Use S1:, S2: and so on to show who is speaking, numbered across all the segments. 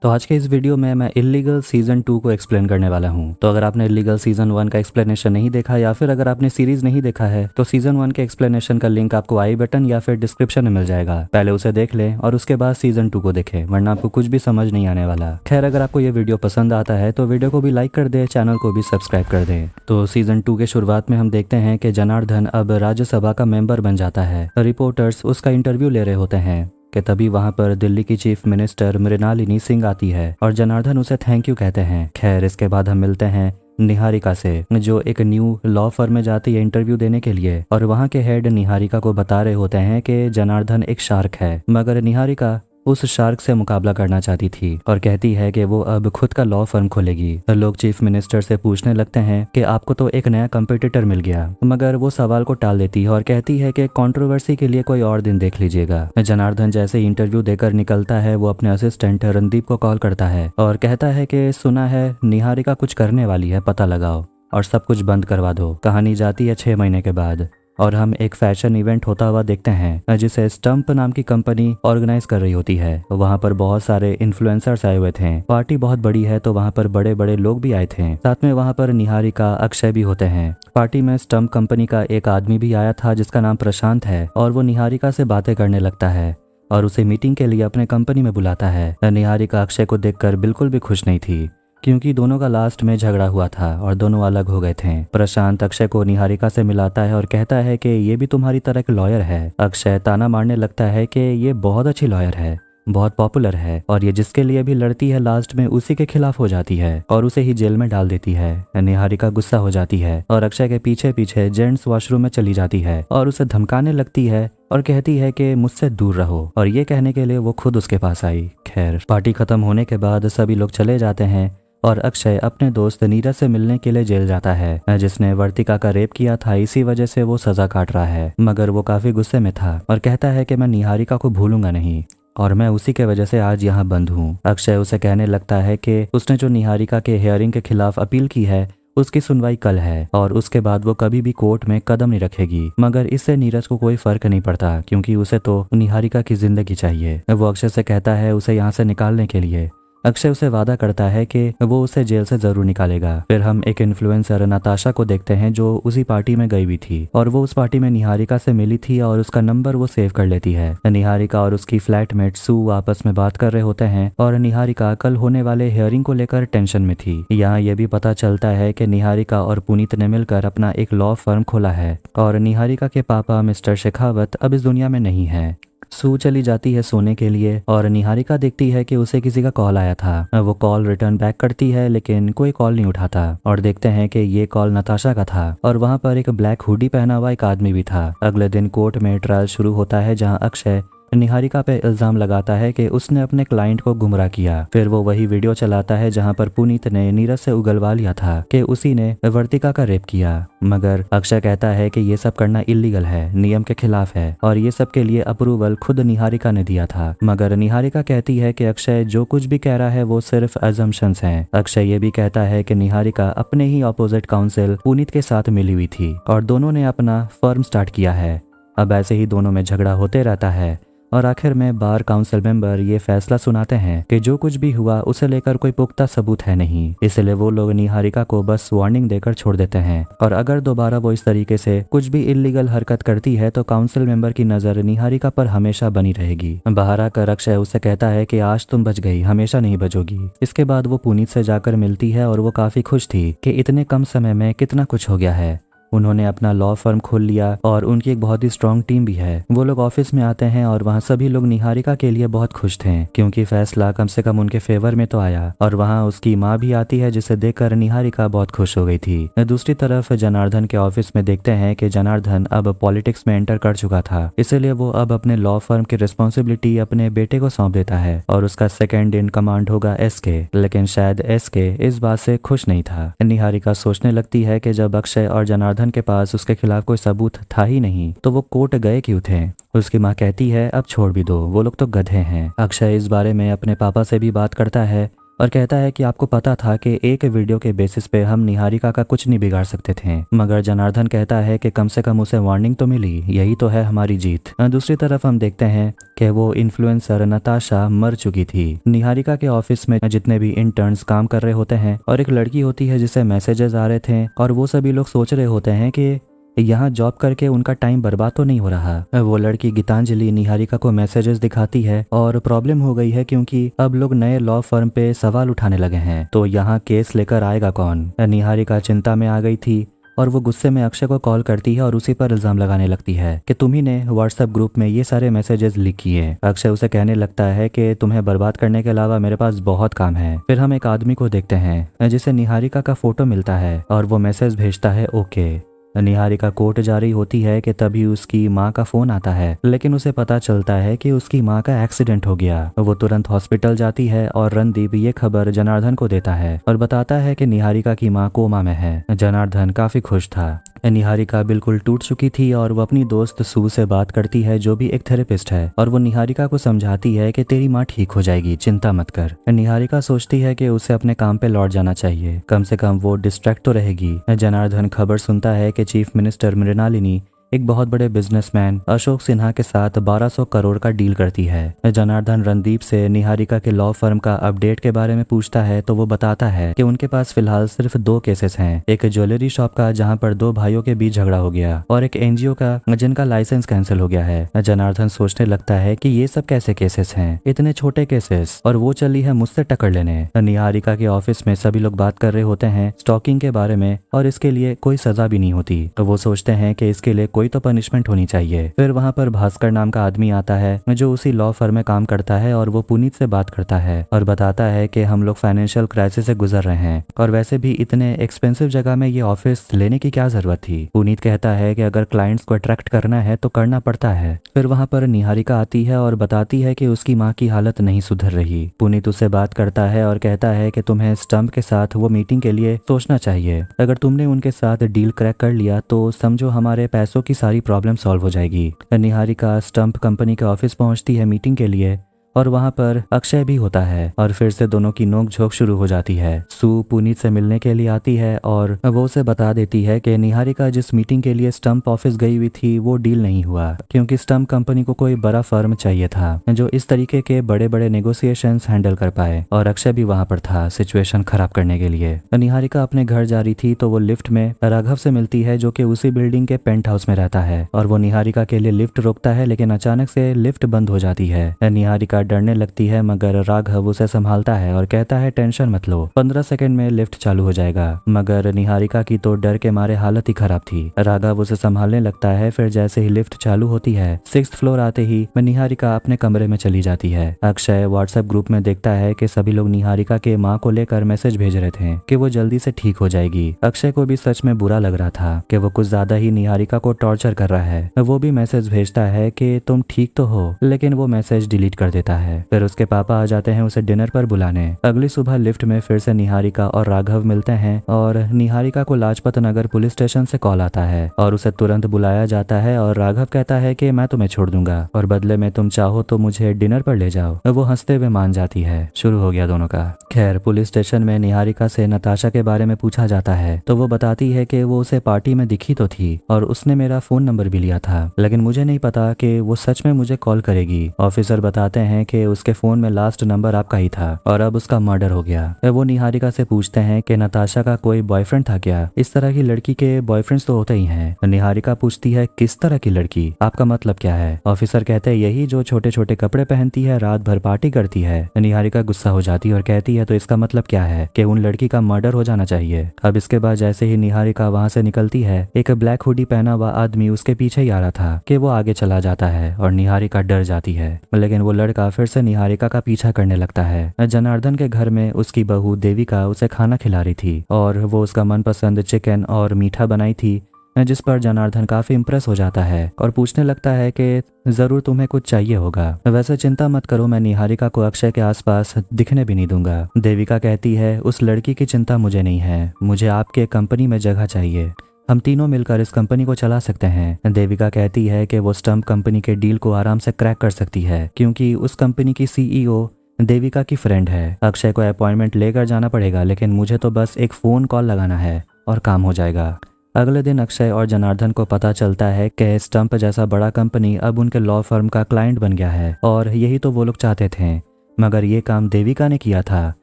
S1: तो आज के इस वीडियो में मैं इल्लीगल सीजन 2 को एक्सप्लेन करने वाला हूं। तो अगर आपने इल्लीगल सीजन 1 का एक्सप्लेनेशन नहीं देखा या फिर अगर आपने सीरीज नहीं देखा है तो सीजन 1 के एक्सप्लेनेशन का लिंक आपको आई बटन या फिर डिस्क्रिप्शन में मिल जाएगा। पहले उसे देख लें और उसके बाद सीजन 2 को देखें, वरना आपको कुछ भी समझ नहीं आने वाला। खैर, अगर आपको ये वीडियो पसंद आता है तो वीडियो को भी लाइक कर दे, चैनल को भी सब्सक्राइब कर दे। तो सीजन 2 के शुरुआत में हम देखते हैं कि जनार्दन अब राज्यसभा का मेंबर बन जाता है। रिपोर्टर्स उसका इंटरव्यू ले रहे होते हैं कि तभी वहां पर दिल्ली की चीफ मिनिस्टर मृणालिनी सिंह आती है और जनार्दन उसे थैंक यू कहते हैं। खैर, इसके बाद हम मिलते हैं निहारिका से, जो एक न्यू लॉ फर्म में जाती है इंटरव्यू देने के लिए, और वहां के हेड निहारिका को बता रहे होते हैं कि जनार्दन एक शार्क है, मगर निहारिका उस शार्क से मुकाबला करना चाहती थी और कहती है कि वो अब खुद का लॉ फर्म खोलेगी। लोग चीफ मिनिस्टर से पूछने लगते हैं कि आपको तो एक नया कंपटीटर मिल गया, मगर वो सवाल को टाल देती है और कहती है कि कंट्रोवर्सी के लिए कोई और दिन देख लीजिएगा। जनार्दन जैसे इंटरव्यू देकर निकलता है वो अपने असिस्टेंट रणदीप को कॉल करता है और कहता है कि सुना है निहारिका कुछ करने वाली है, पता लगाओ और सब कुछ बंद करवा दो। कहानी जाती है 6 महीने के बाद और हम एक फैशन इवेंट होता हुआ देखते हैं जिसे स्टंप नाम की कंपनी ऑर्गेनाइज कर रही होती है। वहां पर बहुत सारे इन्फ्लुएंसर्स आए हुए थे। पार्टी बहुत बड़ी है तो वहां पर बड़े बड़े लोग भी आए थे। साथ में वहां पर निहारिका, अक्षय भी होते हैं। पार्टी में स्टंप कंपनी का एक आदमी भी आया था जिसका नाम प्रशांत है और वो निहारिका से बातें करने लगता है और उसे मीटिंग के लिए अपने कंपनी में बुलाता है। निहारिका अक्षय को देखकर बिल्कुल भी खुश नहीं थी क्योंकि दोनों का लास्ट में झगड़ा हुआ था और दोनों अलग हो गए थे। प्रशांत अक्षय को निहारिका से मिलाता है और कहता है कि ये भी तुम्हारी तरह एक लॉयर है। अक्षय ताना मारने लगता है कि ये बहुत अच्छी लॉयर है, बहुत पॉपुलर है और ये जिसके लिए भी लड़ती है लास्ट में उसी के खिलाफ हो जाती है और उसे ही जेल में डाल देती है। निहारिका गुस्सा हो जाती है और अक्षय के पीछे पीछे जेंट्स वॉशरूम में चली जाती है और उसे धमकाने लगती है और कहती है कि मुझसे दूर रहो, और ये कहने के लिए वो खुद उसके पास आई। खैर, पार्टी खत्म होने के बाद सभी लोग चले जाते हैं और अक्षय अपने दोस्त नीरज से मिलने के लिए जेल जाता है, जिसने वर्तिका का रेप किया था। इसी वजह से वो सजा काट रहा है, मगर वो काफी गुस्से में था और कहता है कि मैं निहारिका को भूलूंगा नहीं और मैं उसी के वजह से आज यहाँ बंद हूँ। अक्षय उसे कहने लगता है कि उसने जो निहारिका के हियरिंग के खिलाफ अपील की है उसकी सुनवाई कल है और उसके बाद वो कभी भी कोर्ट में कदम नहीं रखेगी। मगर इससे नीरज को कोई फर्क नहीं पड़ता क्योंकि उसे तो निहारिका की जिंदगी चाहिए। वो अक्षय से कहता है उसे यहाँ से निकालने के लिए। अक्षय उसे वादा करता है कि वो उसे जेल से जरूर निकालेगा। फिर हम एक इन्फ्लुएंसर नताशा को देखते हैं जो उसी पार्टी में गई हुई थी और वो उस पार्टी में निहारिका से मिली थी और उसका नंबर वो सेव कर लेती है। निहारिका और उसकी फ्लैटमेट सू आपस में बात कर रहे होते हैं और निहारिका कल होने वाले हियरिंग को लेकर टेंशन में थी। यहाँ ये भी पता चलता है कि निहारिका और पुनीत ने मिलकर अपना एक लॉ फर्म खोला है और निहारिका के पापा मिस्टर शेखावत अब इस दुनिया में नहीं है। सू चली जाती है सोने के लिए और निहारिका देखती है कि उसे किसी का कॉल आया था। वो कॉल रिटर्न बैक करती है लेकिन कोई कॉल नहीं उठाता और देखते हैं कि ये कॉल नताशा का था और वहां पर एक ब्लैक हुडी पहना हुआ एक आदमी भी था। अगले दिन कोर्ट में ट्रायल शुरू होता है जहां अक्षय निहारिका पे इल्जाम लगाता है कि उसने अपने क्लाइंट को गुमराह किया। फिर वो वही वीडियो चलाता है जहां पर पुनीत ने नीरज से उगलवा लिया था कि उसी ने वर्तिका का रेप किया, मगर अक्षय कहता है कि ये सब करना इल्लीगल है, नियम के खिलाफ है और ये सब के लिए अप्रूवल खुद निहारिका ने दिया था। मगर निहारिका कहती है कि अक्षय जो कुछ भी कह रहा है वो सिर्फ अजम्पशंस हैं। अक्षय ये भी कहता है कि निहारिका अपने ही ऑपोजिट काउंसिल पुनीत के साथ मिली हुई थी और दोनों ने अपना फर्म स्टार्ट किया है। अब ऐसे ही दोनों में झगड़ा होते रहता है और आखिर में बार काउंसिल मेंबर ये फैसला सुनाते हैं कि जो कुछ भी हुआ उसे लेकर कोई पुख्ता सबूत है नहीं, इसलिए वो लोग निहारिका को बस वार्निंग देकर छोड़ देते हैं और अगर दोबारा वो इस तरीके से कुछ भी इल्लीगल हरकत करती है तो काउंसिल मेंबर की नजर निहारिका पर हमेशा बनी रहेगी। बाहर आकर अक्षय उसे कहता है कि आज तुम बच गई, हमेशा नहीं बचोगी। इसके बाद वो पुनीत से जाकर मिलती है और वो काफी खुश थी कि इतने कम समय में कितना कुछ हो गया है। उन्होंने अपना लॉ फर्म खोल लिया और उनकी एक बहुत ही स्ट्रॉन्ग टीम भी है। वो लोग ऑफिस में आते हैं और वहाँ सभी लोग निहारिका के लिए बहुत खुश थे क्योंकि फैसला कम से कम उनके फेवर में तो आया और वहाँ उसकी माँ भी आती है जिसे देखकर निहारिका बहुत खुश हो गई थी। दूसरी तरफ जनार्दन के ऑफिस में देखते हैं कि जनार्दन अब पॉलिटिक्स में एंटर कर चुका था, इसलिए वो अब अपने लॉ फर्म की रिस्पॉन्सिबिलिटी अपने बेटे को सौंप देता है और उसका सेकेंड इन कमांड होगा एसके। लेकिन शायद एसके इस बात से खुश नहीं था। निहारिका सोचने लगती है कि जब अक्षय और जनार्दन के पास उसके खिलाफ कोई सबूत था ही नहीं तो वो कोर्ट गए क्यों थे। उसकी माँ कहती है अब छोड़ भी दो, वो लोग तो गधे हैं। अक्षय इस बारे में अपने पापा से भी बात करता है और कहता है कि आपको पता था कि एक वीडियो के बेसिस पे हम निहारिका का कुछ नहीं बिगाड़ सकते थे, मगर जनार्दन कहता है कि कम से कम उसे वार्निंग तो मिली, यही तो है हमारी जीत। दूसरी तरफ हम देखते हैं कि वो इन्फ्लुएंसर नताशा मर चुकी थी। निहारिका के ऑफिस में जितने भी इंटर्न्स काम कर रहे होते हैं और एक लड़की होती है जिसे मैसेजेस आ रहे थे, और वो सभी लोग सोच रहे होते हैं कि यहाँ जॉब करके उनका टाइम बर्बाद तो नहीं हो रहा। वो लड़की गीतांजलि निहारिका को मैसेजेस दिखाती है और प्रॉब्लम हो गई है क्योंकि अब लोग नए लॉ फर्म पे सवाल उठाने लगे हैं, तो यहाँ केस लेकर आएगा कौन। निहारिका चिंता में आ गई थी और वो गुस्से में अक्षय को कॉल करती है और उसी पर इल्जाम लगाने लगती है कि तुम ही ने व्हाट्सएप ग्रुप में ये सारे मैसेजेस लीक किए। अक्षय उसे कहने लगता है कि तुम्हें बर्बाद करने के अलावा मेरे पास बहुत काम है। फिर हम एक आदमी को देखते हैं जिसे निहारिका का फोटो मिलता है और वो मैसेज भेजता है ओके। निहारिका कोर्ट जा रही होती है कि तभी उसकी माँ का फोन आता है, लेकिन उसे पता चलता है कि उसकी माँ का एक्सीडेंट हो गया। वो तुरंत हॉस्पिटल जाती है और रणदीप ये खबर जनार्दन को देता है और बताता है कि निहारिका की माँ कोमा में है। जनार्दन काफी खुश था। निहारिका बिल्कुल टूट चुकी थी और वो अपनी दोस्त सू से बात करती है जो भी एक थेरेपिस्ट है, और वो निहारिका को समझाती है कि तेरी माँ ठीक हो जाएगी, चिंता मत कर। निहारिका सोचती है कि उसे अपने काम पे लौट जाना चाहिए, कम से कम वो डिस्ट्रैक्ट तो रहेगी। जनार्दन खबर सुनता है कि चीफ मिनिस्टर मृणालिनी एक बहुत बड़े बिजनेसमैन अशोक सिन्हा के साथ 1200 करोड़ का डील करती है। जनार्दन रणदीप से निहारिका के लॉ फर्म का अपडेट के बारे में पूछता है तो वो बताता है कि उनके पास फिलहाल सिर्फ 2 केसेस हैं, एक ज्वेलरी शॉप का जहां पर 2 भाइयों के बीच झगड़ा हो गया, और एक एनजीओ का जिनका लाइसेंस कैंसिल हो गया है। जनार्दन सोचने लगता है कि ये सब कैसे केसेस हैं, इतने छोटे केसेस, और वो चली है मुझसे टक्कर लेने। निहारिका के ऑफिस में सभी लोग बात कर रहे होते हैं स्टॉकिंग के बारे में, और इसके लिए कोई सजा भी नहीं होती, तो वो सोचते हैं कि इसके लिए कोई तो पनिशमेंट होनी चाहिए। फिर वहां पर भास्कर नाम का आदमी आता है जो उसी लॉ फर्म में काम करता है, और वो पुनीत से बात करता है और बताता है कि हम लोग फाइनेंशियल क्राइसिस से गुजर रहे हैं, और वैसे भी इतने एक्सपेंसिव जगह में ये ऑफिस लेने की क्या जरूरत थी। पुनीत कहता है कि अगर क्लाइंट्स को अट्रैक्ट करना है तो करना पड़ता है। फिर वहां पर निहारिका आती है और बताती है कि उसकी माँ की हालत नहीं सुधर रही। पुनीत उससे बात करता है और कहता है कि तुम्हें स्टंप के साथ वो मीटिंग के लिए सोचना चाहिए, अगर तुमने उनके साथ डील क्रैक कर लिया तो समझो हमारे पैसों की सारी प्रॉब्लम सॉल्व हो जाएगी। निहारिका स्टंप कंपनी के ऑफिस पहुंचती है मीटिंग के लिए, और वहां पर अक्षय भी होता है, और फिर से दोनों की नोकझोंक शुरू हो जाती है। सू पुनीत से मिलने के लिए आती है और वो उसे बता देती है कि निहारिका जिस मीटिंग के लिए स्टंप ऑफिस गई हुई थी वो डील नहीं हुआ, क्योंकि स्टंप कंपनी को कोई बड़ा फर्म चाहिए था जो इस तरीके के बड़े बड़े नेगोशिएशंस हैंडल कर पाए, और अक्षय भी वहां पर था सिचुएशन खराब करने के लिए। निहारिका अपने घर जा रही थी तो वो लिफ्ट में राघव से मिलती है जो कि उसी बिल्डिंग के पेंट हाउस में रहता है, और वो निहारिका के लिए लिफ्ट रोकता है, लेकिन अचानक से लिफ्ट बंद हो जाती है। निहारिका डरने लगती है, मगर राघव उसे संभालता है और कहता है टेंशन मत लो, 15 सेकंड में लिफ्ट चालू हो जाएगा। मगर निहारिका की तो डर के मारे हालत ही खराब थी। राघव उसे संभालने लगता है। फिर जैसे ही लिफ्ट चालू होती है 6th फ्लोर आते ही निहारिका अपने कमरे में चली जाती है। अक्षय व्हाट्सएप ग्रुप में देखता है कि सभी लोग निहारिका के माँ को लेकर मैसेज भेज रहे थे कि वो जल्दी से ठीक हो जाएगी। अक्षय को भी सच में बुरा लग रहा था कि वो कुछ ज्यादा ही निहारिका को टॉर्चर कर रहा है। वो भी मैसेज भेजता है कि तुम ठीक तो हो, लेकिन वो मैसेज डिलीट कर देता है। फिर उसके पापा आ जाते हैं उसे डिनर पर बुलाने। अगली सुबह लिफ्ट में फिर से निहारिका और राघव मिलते हैं, और निहारिका को लाजपत नगर पुलिस स्टेशन से कॉल आता है और उसे तुरंत बुलाया जाता है, और राघव कहता है कि मैं तुम्हें छोड़ दूंगा और बदले में तुम चाहो तो मुझे डिनर पर ले जाओ। वो हंसते हुए मान जाती है। शुरू हो गया दोनों का। खैर पुलिस स्टेशन में निहारिका से नताशा के बारे में पूछा जाता है तो वो बताती है कि वो उसे पार्टी में दिखी तो थी और उसने मेरा फोन नंबर भी लिया था, लेकिन मुझे नहीं पता कि वो सच में मुझे कॉल करेगी। ऑफिसर बताते हैं कि उसके फोन में लास्ट नंबर आपका ही था और अब उसका मर्डर हो गया। वो निहारिका से पूछते हैं कि नताशा का कोई बॉयफ्रेंड था क्या। इस तरह की लड़की के बॉयफ्रेंड्स तो होते ही हैं। निहारिका पूछती है किस तरह की लड़की, आपका मतलब क्या है। ऑफिसर कहते हैं यही जो छोटे छोटे कपड़े पहनती है, रात भर पार्टी करती है। निहारिका गुस्सा हो जाती है और कहती है तो इसका मतलब क्या है कि उन लड़की का मर्डर हो जाना चाहिए। अब इसके बाद जैसे ही निहारिका वहां से निकलती है एक ब्लैक हुडी पहना हुआ आदमी उसके पीछे ही आ रहा था कि वो आगे चला जाता है और निहारिका डर जाती है, लेकिन वो लड़का फिर से निहारिका का पीछा करने लगता है। जनार्दन के घर में उसकी बहू देविका उसे खाना खिला रही थी और वो उसका मनपसंद चिकन और मीठा बनाई थी, जिस पर जनार्दन काफी इम्प्रेस हो जाता है और पूछने लगता है कि जरूर तुम्हें कुछ चाहिए होगा। वैसे चिंता मत करो, मैं निहारिका को अक्षय के आसपास दिखने भी नहीं दूंगा। देविका कहती है उस लड़की की चिंता मुझे नहीं है, मुझे आपके कंपनी में जगह चाहिए, हम तीनों मिलकर इस कंपनी को चला सकते हैं। देविका कहती है कि वो स्टंप कंपनी के डील को आराम से क्रैक कर सकती है क्योंकि उस कंपनी की CEO देविका की फ्रेंड है। अक्षय को अपॉइंटमेंट लेकर जाना पड़ेगा, लेकिन मुझे तो बस एक फ़ोन कॉल लगाना है और काम हो जाएगा। अगले दिन अक्षय और जनार्दन को पता चलता है कि स्टंप जैसा बड़ा कंपनी अब उनके लॉ फर्म का क्लाइंट बन गया है और यही तो वो लोग चाहते थे, मगर ये काम देविका ने किया था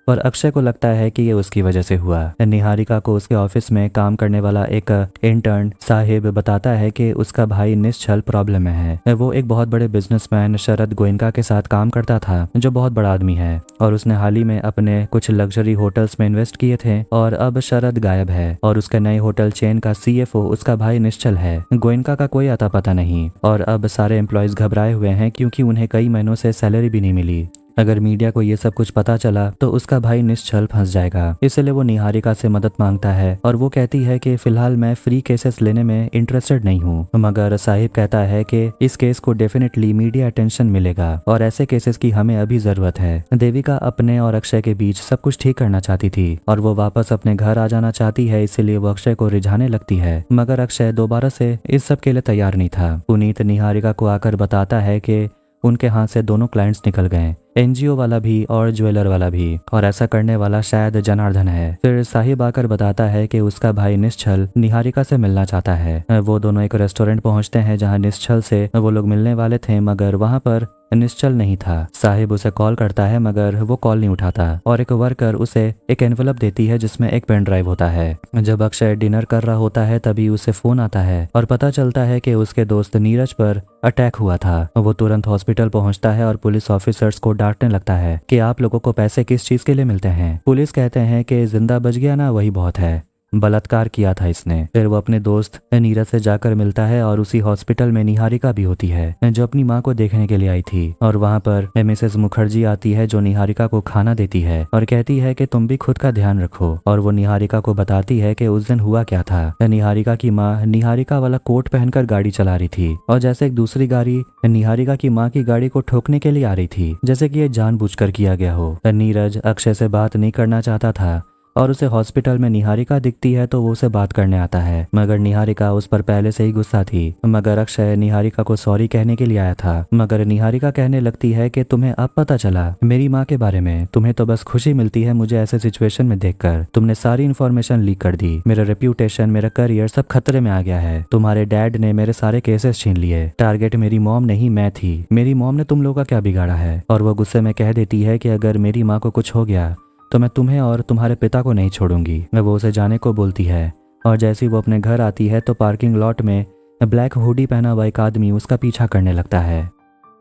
S1: और अक्षय को लगता है कि ये उसकी वजह से हुआ। निहारिका को उसके ऑफिस में काम करने वाला एक इंटर्न साहिब बताता है कि उसका भाई निश्चल प्रॉब्लम में है। वो एक बहुत बड़े बिजनेसमैन शरद गोयनका के साथ काम करता था, जो बहुत बड़ा आदमी है और उसने हाल ही में अपने कुछ लग्जरी होटल्स में इन्वेस्ट किए थे और अब शरद गायब है और उसके नए होटल चेन का CFO उसका भाई निश्चल है। गोयनका का कोई आता पता नहीं और अब सारे एम्प्लॉयज घबराए हुए हैं क्योंकि उन्हें कई महीनों से सैलरी भी नहीं मिली। अगर मीडिया को ये सब कुछ पता चला तो उसका भाई निश्चल फंस जाएगा, इसलिए वो निहारिका से मदद मांगता है और वो कहती है कि फिलहाल मैं फ्री केसेस लेने में इंटरेस्टेड नहीं हूँ, मगर साहिब कहता है कि इस केस को डेफिनेटली मीडिया अटेंशन मिलेगा और ऐसे केसेस की हमें अभी जरूरत है। देविका अपने और अक्षय के बीच सब कुछ ठीक करना चाहती थी और वो वापस अपने घर आ जाना चाहती है, इसीलिए वो अक्षय को रिझाने लगती है, मगर अक्षय दोबारा से इस सब के लिए तैयार नहीं था। पुनीत निहारिका को आकर बताता है कि उनके हाथ से दोनों क्लाइंट्स निकल गए, NGO वाला भी और ज्वेलर वाला भी, और ऐसा करने वाला शायद जनार्दन है। फिर साहिब आकर बताता है कि उसका भाई निश्चल निहारिका से मिलना चाहता है। वो दोनों एक रेस्टोरेंट पहुंचते हैं जहां निश्चल से वो लोग मिलने वाले थे, मगर वहां पर निश्चल नहीं था। साहिब उसे कॉल करता है मगर वो कॉल नहीं उठाता और एक वर्कर उसे एक एनवलप देती है जिसमें एक पेन ड्राइव होता है। जब अक्षय डिनर कर रहा होता है तभी उसे फोन आता है और पता चलता है कि उसके दोस्त नीरज पर अटैक हुआ था। वो तुरंत हॉस्पिटल पहुंचता है और पुलिस ऑफिसर्स को डांटने लगता है कि आप लोगों को पैसे किस चीज के लिए मिलते हैं। पुलिस कहते हैं कि जिंदा बच गया ना, वही बहुत है, बलात्कार किया था इसने। फिर वो अपने दोस्त नीरज से जाकर मिलता है और उसी हॉस्पिटल में निहारिका भी होती है जो अपनी माँ को देखने के लिए आई थी और वहाँ पर मिसेस मुखर्जी आती है जो निहारिका को खाना देती है और कहती है कि तुम भी खुद का ध्यान रखो, और वो निहारिका को बताती है कि उस दिन हुआ क्या था। निहारिका की माँ निहारिका वाला कोट पहनकर गाड़ी चला रही थी और जैसे एक दूसरी गाड़ी निहारिका की माँ की गाड़ी को ठोकने के लिए आ रही थी, जैसे कि ये जानबूझकर किया गया हो। नीरज अक्षय से बात नहीं करना चाहता था और उसे हॉस्पिटल में निहारिका दिखती है तो वो उसे बात करने आता है, मगर निहारिका उस पर पहले से ही गुस्सा थी। मगर अक्षय निहारिका को सॉरी कहने के लिए आया था, मगर निहारिका कहने लगती है कि तुम्हें अब पता चला मेरी माँ के बारे में, तुम्हें तो बस खुशी मिलती है मुझे ऐसे सिचुएशन में देखकर, तुमने सारी इन्फॉर्मेशन लीक कर दी, मेरा रेप्यूटेशन मेरा करियर सब खतरे में आ गया है, तुम्हारे डैड ने मेरे सारे केसेस छीन लिए, टारगेट मेरी मॉम नहीं मैं थी, मेरी मॉम ने तुम लोगों का क्या बिगाड़ा है। और वो गुस्से में कह देती है कि अगर मेरी माँ को कुछ हो गया तो मैं तुम्हें और तुम्हारे पिता को नहीं छोड़ूंगी। वो उसे जाने को बोलती है और जैसे ही वो अपने घर आती है तो पार्किंग लॉट में ब्लैक हुडी पहना हुआ एक आदमी उसका पीछा करने लगता है।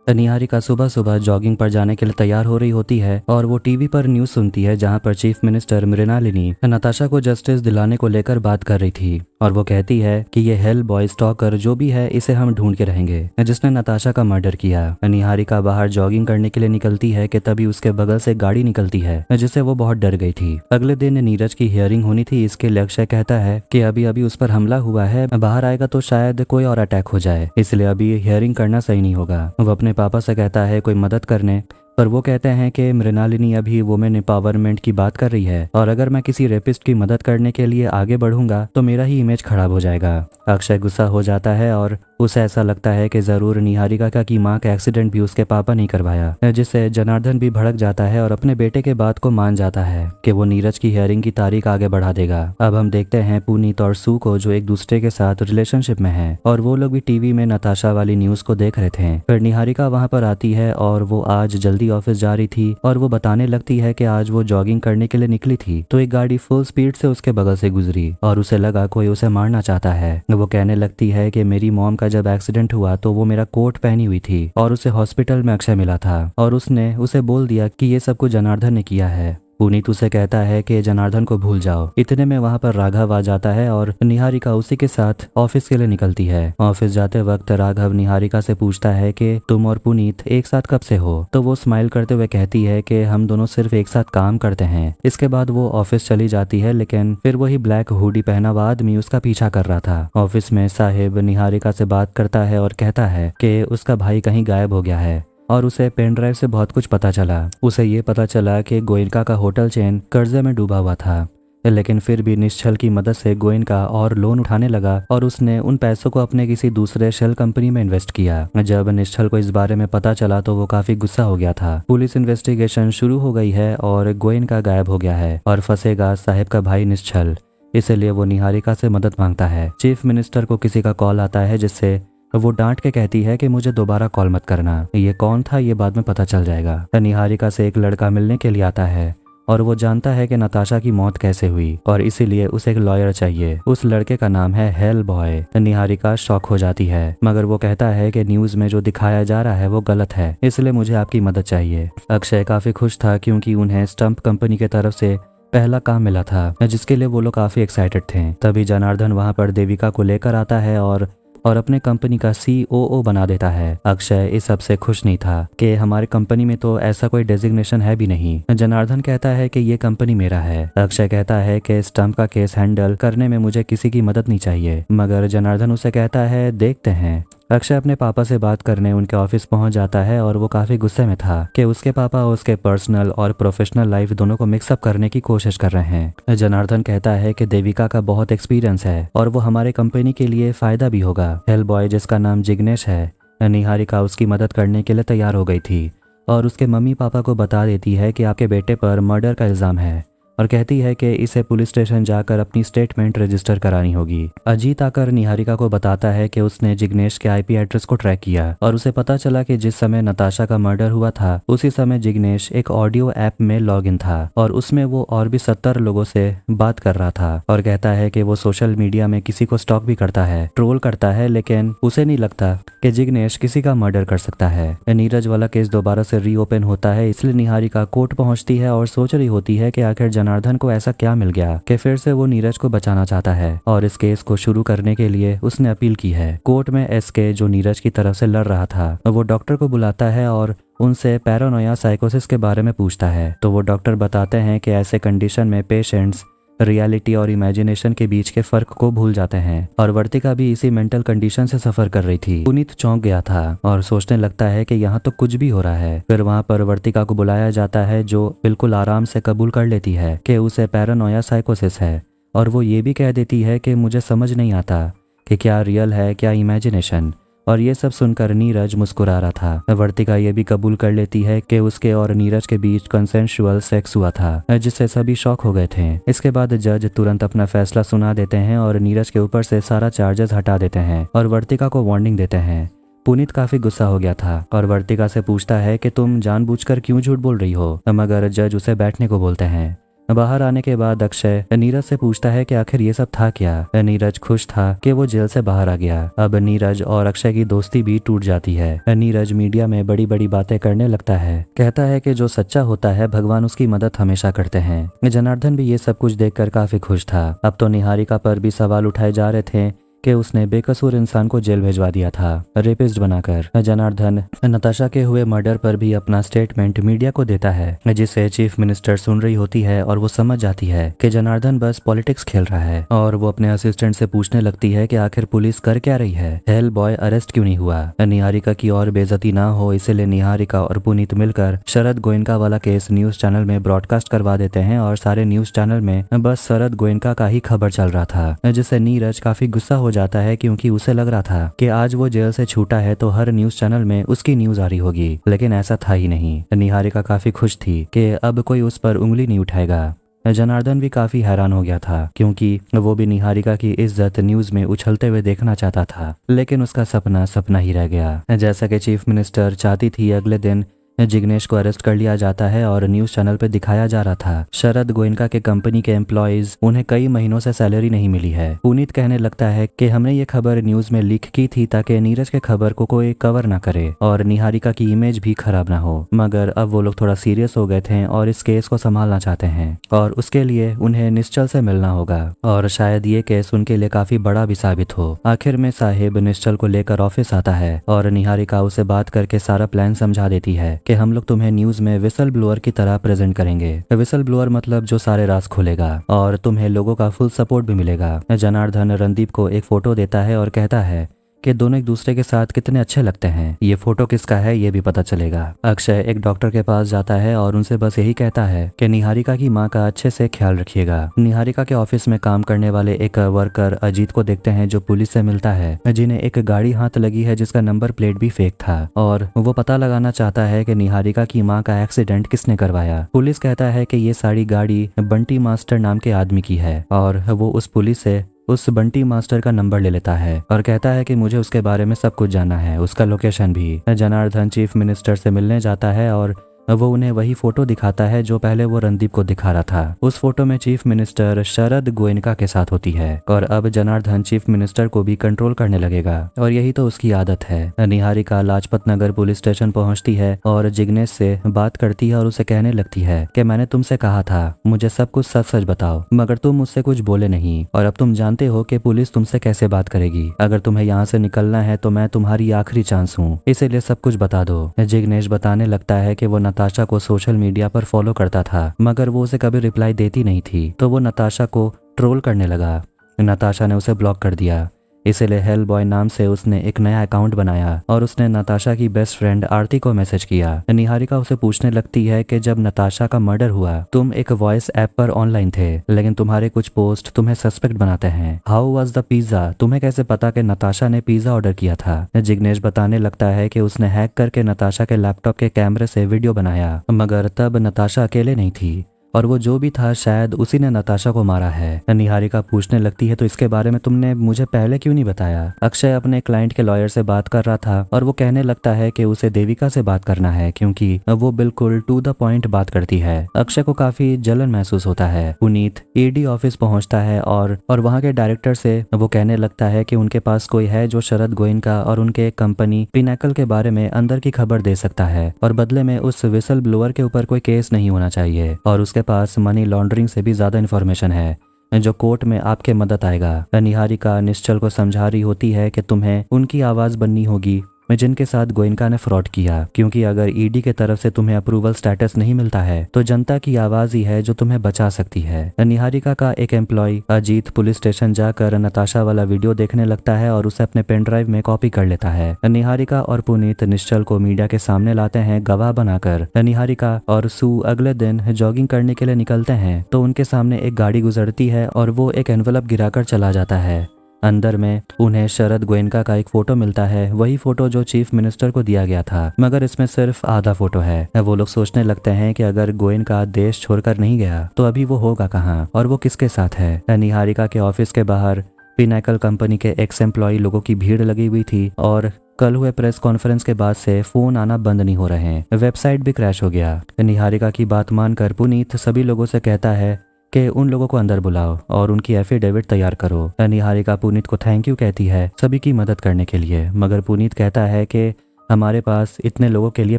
S1: निहारिका सुबह सुबह जॉगिंग पर जाने के लिए तैयार हो रही होती है और वो टीवी पर न्यूज सुनती है जहां पर चीफ मिनिस्टर मृणालिनी नताशा को जस्टिस दिलाने को लेकर बात कर रही थी और वो कहती है कि ये हेल बॉय स्टॉकर जो भी है इसे हम ढूंढ के रहेंगे जिसने नताशा का मर्डर किया। निहारिका बाहर जॉगिंग करने के लिए निकलती है कि तभी उसके बगल से गाड़ी निकलती है जिससे वो बहुत डर गई थी। अगले दिन नीरज की हियरिंग होनी थी, इसके लिए अक्षय कहता है कि अभी अभी उस पर हमला हुआ है, बाहर आएगा तो शायद कोई और अटैक हो जाए, इसलिए अभी हियरिंग करना सही नहीं होगा। वो अपने पापा से कहता है कोई मदद करने, पर वो कहते हैं कि मृणालिनी अभी वुमेन एम्पावरमेंट की बात कर रही है और अगर मैं किसी रेपिस्ट की मदद करने के लिए आगे बढ़ूंगा तो मेरा ही इमेज खराब हो जाएगा। अक्षय गुस्सा हो जाता है और उसे ऐसा लगता है कि जरूर निहारिका की माँ का एक्सीडेंट भी उसके पापा ने करवाया, जिससे जनार्दन भी भड़क जाता है और अपने बेटे के बात को मान जाता है कि वो नीरज की हियरिंग की तारीख आगे बढ़ा देगा। अब हम देखते हैं पुनीत और सू को जो एक दूसरे के साथ रिलेशनशिप में है और वो लोग भी टीवी में नताशा वाली न्यूज को देख रहे थे। फिर निहारिका वहां पर आती है और वो आज जल्दी ऑफिस जा रही थी और वो बताने लगती है कि आज वो जॉगिंग करने के लिए निकली थी तो एक गाड़ी फुल स्पीड से उसके बगल से गुजरी और उसे लगा कोई उसे मारना चाहता है। वो कहने लगती है कि मेरी मॉम का जब एक्सीडेंट हुआ तो वो मेरा कोट पहनी हुई थी और उसे हॉस्पिटल में अक्षय मिला था और उसने उसे बोल दिया कि ये सब कुछ जनार्दन ने किया है। पुनीत उसे कहता है कि जनार्दन को भूल जाओ। इतने में वहां पर राघव आ जाता है और निहारिका उसी के साथ ऑफिस के लिए निकलती है। ऑफिस जाते वक्त राघव निहारिका से पूछता है कि तुम और पुनीत एक साथ कब से हो, तो वो स्माइल करते हुए कहती है कि हम दोनों सिर्फ एक साथ काम करते हैं। इसके बाद वो ऑफिस चली जाती है, लेकिन फिर वही ब्लैक हुडी पहना हुआ आदमी उसका पीछा कर रहा था। ऑफिस में साहिब निहारिका से बात करता है और कहता है कि उसका भाई कहीं गायब हो गया है और उसे पेन ड्राइव से बहुत कुछ पता चला। उसे ये पता चला कि गोयनका का होटल चेन कर्जे में डूबा हुआ था। लेकिन फिर भी निश्चल की मदद से गोयनका और लोन उठाने लगा और उसने उन पैसों को अपने किसी दूसरे शेल कंपनी में इन्वेस्ट किया। जब निश्चल को इस बारे में पता चला तो वो काफी गुस्सा हो गया था। पुलिस इन्वेस्टिगेशन शुरू हो गई है और गोयनका गायब हो गया है और फंसेगा साहेब का भाई निश्चल। इसलिए वो निहारिका से मदद मांगता है। चीफ मिनिस्टर को किसी का कॉल आता है जिससे वो डांट के कहती है कि मुझे दोबारा कॉल मत करना। ये कौन था ये बाद में पता चल जाएगा। निहारिका से एक लड़का मिलने के लिए आता है और वो जानता है कि नताशा की मौत कैसे हुई और इसीलिए उसे एक लॉयर चाहिए। उस लड़के का नाम है हेल बॉय। निहारिका शॉक हो जाती है मगर वो कहता है कि न्यूज में जो दिखाया जा रहा है वो गलत है, इसलिए मुझे आपकी मदद चाहिए। अक्षय काफी खुश था क्योंकि उन्हें स्टंप कंपनी की तरफ से पहला काम मिला था जिसके लिए वो लोग काफी एक्साइटेड थे। तभी जनार्दन वहां पर देविका को लेकर आता है और अपने कंपनी का COO बना देता है। अक्षय इस सब से खुश नहीं था कि हमारे कंपनी में तो ऐसा कोई डेजिग्नेशन है भी नहीं। जनार्दन कहता है कि ये कंपनी मेरा है। अक्षय कहता है कि स्टंप का केस हैंडल करने में मुझे किसी की मदद नहीं चाहिए, मगर जनार्दन उसे कहता है देखते हैं। अक्षय अपने पापा से बात करने उनके ऑफिस पहुंच जाता है और वो काफी गुस्से में था कि उसके पापा उसके पर्सनल और प्रोफेशनल लाइफ दोनों को मिक्सअप करने की कोशिश कर रहे हैं। जनार्दन कहता है कि देविका का बहुत एक्सपीरियंस है और वो हमारे कंपनी के लिए फायदा भी होगा। हेल बॉय जिसका नाम जिग्नेश है, निहारिका उसकी मदद करने के लिए तैयार हो गई थी और उसके मम्मी पापा को बता देती है कि आपके बेटे पर मर्डर का इल्जाम है और कहती है कि इसे पुलिस स्टेशन जाकर अपनी स्टेटमेंट रजिस्टर करानी होगी। अजीत आकर निहारिका को बताता है कि उसने जिग्नेश के IP एड्रेस को ट्रैक किया और उसे पता चला कि जिस समय नताशा का मर्डर हुआ था उसी समय जिग्नेश एक ऑडियो ऐप में लॉग इन था और उसमें वो और भी 70 लोगों से बात कर रहा था और कहता है कि वो सोशल मीडिया में किसी को स्टॉक भी करता है, ट्रोल करता है, लेकिन उसे नहीं लगता कि जिग्नेश किसी का मर्डर कर सकता है। नीरज वाला केस दोबारा से रीओपन होता है, इसलिए निहारिका कोर्ट पहुंचती है और सोच रही होती है कि आखिर जनार्दन को ऐसा क्या मिल गया कि फिर से वो नीरज को बचाना चाहता है और इस केस को शुरू करने के लिए उसने अपील की है। कोर्ट में SK जो नीरज की तरफ से लड़ रहा था वो डॉक्टर को बुलाता है और उनसे पैरानोया साइकोसिस के बारे में पूछता है तो वो डॉक्टर बताते हैं कि ऐसे कंडीशन में पेशेंट्स रियलिटी और इमेजिनेशन के बीच के फर्क को भूल जाते हैं और वर्तिका भी इसी मेंटल कंडीशन से सफर कर रही थी। पुनीत चौंक गया था और सोचने लगता है कि यहाँ तो कुछ भी हो रहा है। फिर वहाँ पर वर्तिका को बुलाया जाता है जो बिल्कुल आराम से कबूल कर लेती है कि उसे पैरानोया साइकोसिस है और वो ये भी कह देती है कि मुझे समझ नहीं आता कि क्या रियल है क्या इमेजिनेशन। और ये सब सुनकर नीरज मुस्कुरा रहा था। वर्तिका ये भी कबूल कर लेती है कि उसके और नीरज के बीच कंसेंशुअल सेक्स हुआ था जिससे सभी शॉक हो गए थे। इसके बाद जज तुरंत अपना फैसला सुना देते हैं और नीरज के ऊपर से सारा चार्जेस हटा देते हैं और वर्तिका को वार्निंग देते हैं। पुनीत काफी गुस्सा हो गया था और वर्तिका से पूछता है कि तुम जानबूझकर क्यों झूठ बोल रही हो, मगर जज उसे बैठने को बोलते हैं। बाहर आने के बाद अक्षय नीरज से पूछता है कि आखिर ये सब था क्या। नीरज खुश था कि वो जेल से बाहर आ गया। अब नीरज और अक्षय की दोस्ती भी टूट जाती है। नीरज मीडिया में बड़ी बड़ी बातें करने लगता है, कहता है कि जो सच्चा होता है भगवान उसकी मदद हमेशा करते हैं। जनार्दन भी ये सब कुछ देखकर काफी खुश था। अब तो निहारिका पर भी सवाल उठाए जा रहे थे कि उसने बेकसूर इंसान को जेल भेजवा दिया था रेपिस्ट बनाकर। जनार्दन नताशा के हुए मर्डर पर भी अपना स्टेटमेंट मीडिया को देता है जिसे चीफ मिनिस्टर सुन रही होती है और वो समझ जाती है कि जनार्दन बस पॉलिटिक्स खेल रहा है और वो अपने असिस्टेंट से पूछने लगती है कि आखिर पुलिस कर क्या रही है, हेल बॉय अरेस्ट क्यों नहीं हुआ। निहारिका की और बेइज्जती ना हो इसलिए निहारिका और पुनीत मिलकर शरद गोयनका वाला केस न्यूज चैनल में ब्रॉडकास्ट करवा देते हैं और सारे न्यूज चैनल में बस शरद गोयनका का ही खबर चल रहा था जिससे नीरज काफी गुस्सा हो जाता है क्योंकि उसे लग रहा था कि आज वो जेल से छूटा है तो हर न्यूज चैनल में उसकी न्यूज आ रही होगी, लेकिन ऐसा था ही नहीं। निहारिका काफी खुश थी कि अब कोई उस पर उंगली नहीं उठाएगा। जनार्दन भी काफी हैरान हो गया था क्योंकि वो भी निहारिका की इज्जत न्यूज में उछलते हुए देखना चाहता था, लेकिन उसका सपना सपना ही रह गया। जैसा कि चीफ मिनिस्टर चाहती थी अगले दिन जिग्नेश को अरेस्ट कर लिया जाता है और न्यूज चैनल पे दिखाया जा रहा था शरद गोयनका के कंपनी के एम्प्लॉयज उन्हें कई महीनों से सैलरी नहीं मिली है। पुनीत कहने लगता है कि हमने ये खबर न्यूज में लीक की थी ताकि नीरज के खबर को कोई कवर ना करे और निहारिका की इमेज भी खराब ना हो, मगर अब वो लोग थोड़ा सीरियस हो गए थे और इस केस को संभालना चाहते हैं और उसके लिए उन्हें निश्चल से मिलना होगा और शायद ये केस उनके लिए काफी बड़ा भी साबित हो। आखिर में साहिब निश्चल को लेकर ऑफिस आता है और निहारिका उसे बात करके सारा प्लान समझा देती है कि हम लोग तुम्हें न्यूज में विसल ब्लोअर की तरह प्रेजेंट करेंगे। विसल ब्लोअर मतलब जो सारे राज खोलेगा और तुम्हें लोगों का फुल सपोर्ट भी मिलेगा। जनार्दन रणदीप को एक फोटो देता है और कहता है कि दोनों एक दूसरे के साथ कितने अच्छे लगते हैं। ये फोटो किसका है ये भी पता चलेगा। अक्षय एक डॉक्टर के पास जाता है और उनसे बस यही कहता है कि निहारिका की माँ का अच्छे से ख्याल रखिएगा। निहारिका के ऑफिस में काम करने वाले एक वर्कर अजीत को देखते हैं जो पुलिस से मिलता है, जिन्हें एक गाड़ी हाथ लगी है जिसका नंबर प्लेट भी फेक था और वो पता लगाना चाहता है कि निहारिका की माँ का एक्सीडेंट किसने करवाया। पुलिस कहता है कि ये सारी गाड़ी बंटी मास्टर नाम के आदमी की है और वो उस पुलिस से उस बंटी मास्टर का नंबर ले लेता है और कहता है कि मुझे उसके बारे में सब कुछ जानना है, उसका लोकेशन भी। जनार्दन चीफ मिनिस्टर से मिलने जाता है और वो उन्हें वही फोटो दिखाता है जो पहले वो रणदीप को दिखा रहा था। उस फोटो में चीफ मिनिस्टर शरद गोयनका के साथ होती है और अब जनार्दन चीफ मिनिस्टर को भी कंट्रोल करने लगेगा और यही तो उसकी आदत है। निहारिका लाजपत नगर पुलिस स्टेशन पहुंचती है और जिग्नेश से बात करती है और उसे कहने लगती है कि मैंने तुमसे कहा था मुझे सब कुछ सच सच बताओ, मगर तुम मुझसे कुछ बोले नहीं और अब तुम जानते हो कि पुलिस तुमसे कैसे बात करेगी। अगर तुम्हें यहाँ से निकलना है तो मैं तुम्हारी आखिरी चांस हूँ, इसीलिए सब कुछ बता दो। जिग्नेश बताने लगता है कि वो नताशा को सोशल मीडिया पर फॉलो करता था, मगर वो उसे कभी रिप्लाई देती नहीं थी, तो वो नताशा को ट्रोल करने लगा। नताशा ने उसे ब्लॉक कर दिया, इसीलिए हेल बॉय नाम से उसने एक नया अकाउंट बनाया और उसने नताशा की बेस्ट फ्रेंड आरती को मैसेज किया। निहारिका उसे पूछने लगती है कि जब नताशा का मर्डर हुआ तुम एक वॉइस ऐप पर ऑनलाइन थे, लेकिन तुम्हारे कुछ पोस्ट तुम्हें सस्पेक्ट बनाते हैं। हाउ वाज द पिज्जा, तुम्हें कैसे पता कि नताशा ने पिज्जा ऑर्डर किया था। जिग्नेश बताने लगता है कि उसने हैक करके नताशा के लैपटॉप के कैमरे से वीडियो बनाया, मगर तब नताशा अकेले नहीं थी और वो जो भी था शायद उसी ने नताशा को मारा है। निहारिका पूछने लगती है तो इसके बारे में तुमने मुझे पहले क्यों नहीं बताया। अक्षय अपने क्लाइंट के लॉयर से बात कर रहा था और वो कहने लगता है कि उसे देविका से बात करना है क्योंकि वो बिल्कुल टू द पॉइंट बात करती है। अक्षय को काफी जलन महसूस होता है। पुनीत ईडी ऑफिस पहुंचता है और वहाँ के डायरेक्टर से वो कहने लगता है कि उनके पास कोई है जो शरद गोयनका और उनके कंपनी पिनाकल के बारे में अंदर की खबर दे सकता है और बदले में उस विसल ब्लोअर के ऊपर कोई केस नहीं होना चाहिए और उसके पास मनी लॉन्ड्रिंग से भी ज्यादा इन्फॉर्मेशन है जो कोर्ट में आपके मदद आएगा। निहारिका निश्चल को समझा रही होती है कि तुम्हें उनकी आवाज बननी होगी जिनके साथ गोयनका ने फ्रॉड किया, क्योंकि अगर ईडी के तरफ से तुम्हें अप्रूवल स्टेटस नहीं मिलता है तो जनता की आवाज ही है जो तुम्हें बचा सकती है। निहारिका का एक एम्प्लॉय अजीत पुलिस स्टेशन जाकर नताशा वाला वीडियो देखने लगता है और उसे अपने पेन ड्राइव में कॉपी कर लेता है। निहारिका और पुनीत निश्चल को मीडिया के सामने लाते हैं गवाह बनाकर। निहारिका और सू अगले दिन जॉगिंग करने के लिए निकलते हैं तो उनके सामने एक गाड़ी गुजरती है और वो एक एनवलप गिराकर चला जाता है। अंदर में उन्हें शरद गोयनका का एक फोटो मिलता है, वही फोटो जो चीफ मिनिस्टर को दिया गया था, मगर इसमें सिर्फ आधा फोटो है। वो लोग सोचने लगते हैं कि अगर गोयनका देश छोड़कर नहीं गया तो अभी वो होगा कहाँ और वो किसके साथ है। निहारिका के ऑफिस के बाहर पिनाकल कंपनी के एक्स एम्प्लॉय लोगों की भीड़ लगी हुई थी और कल हुए प्रेस कॉन्फ्रेंस के बाद से फोन आना बंद नहीं हो रहे हैं, वेबसाइट भी क्रैश हो गया। निहारिका की बात मानकर पुनीत सभी लोगों से कहता है कि उन लोगों को अंदर बुलाओ और उनकी एफिडेविट तैयार करो। निहारिका पुनीत को थैंक यू कहती है सभी की मदद करने के लिए, मगर पुनीत कहता है कि हमारे पास इतने लोगों के लिए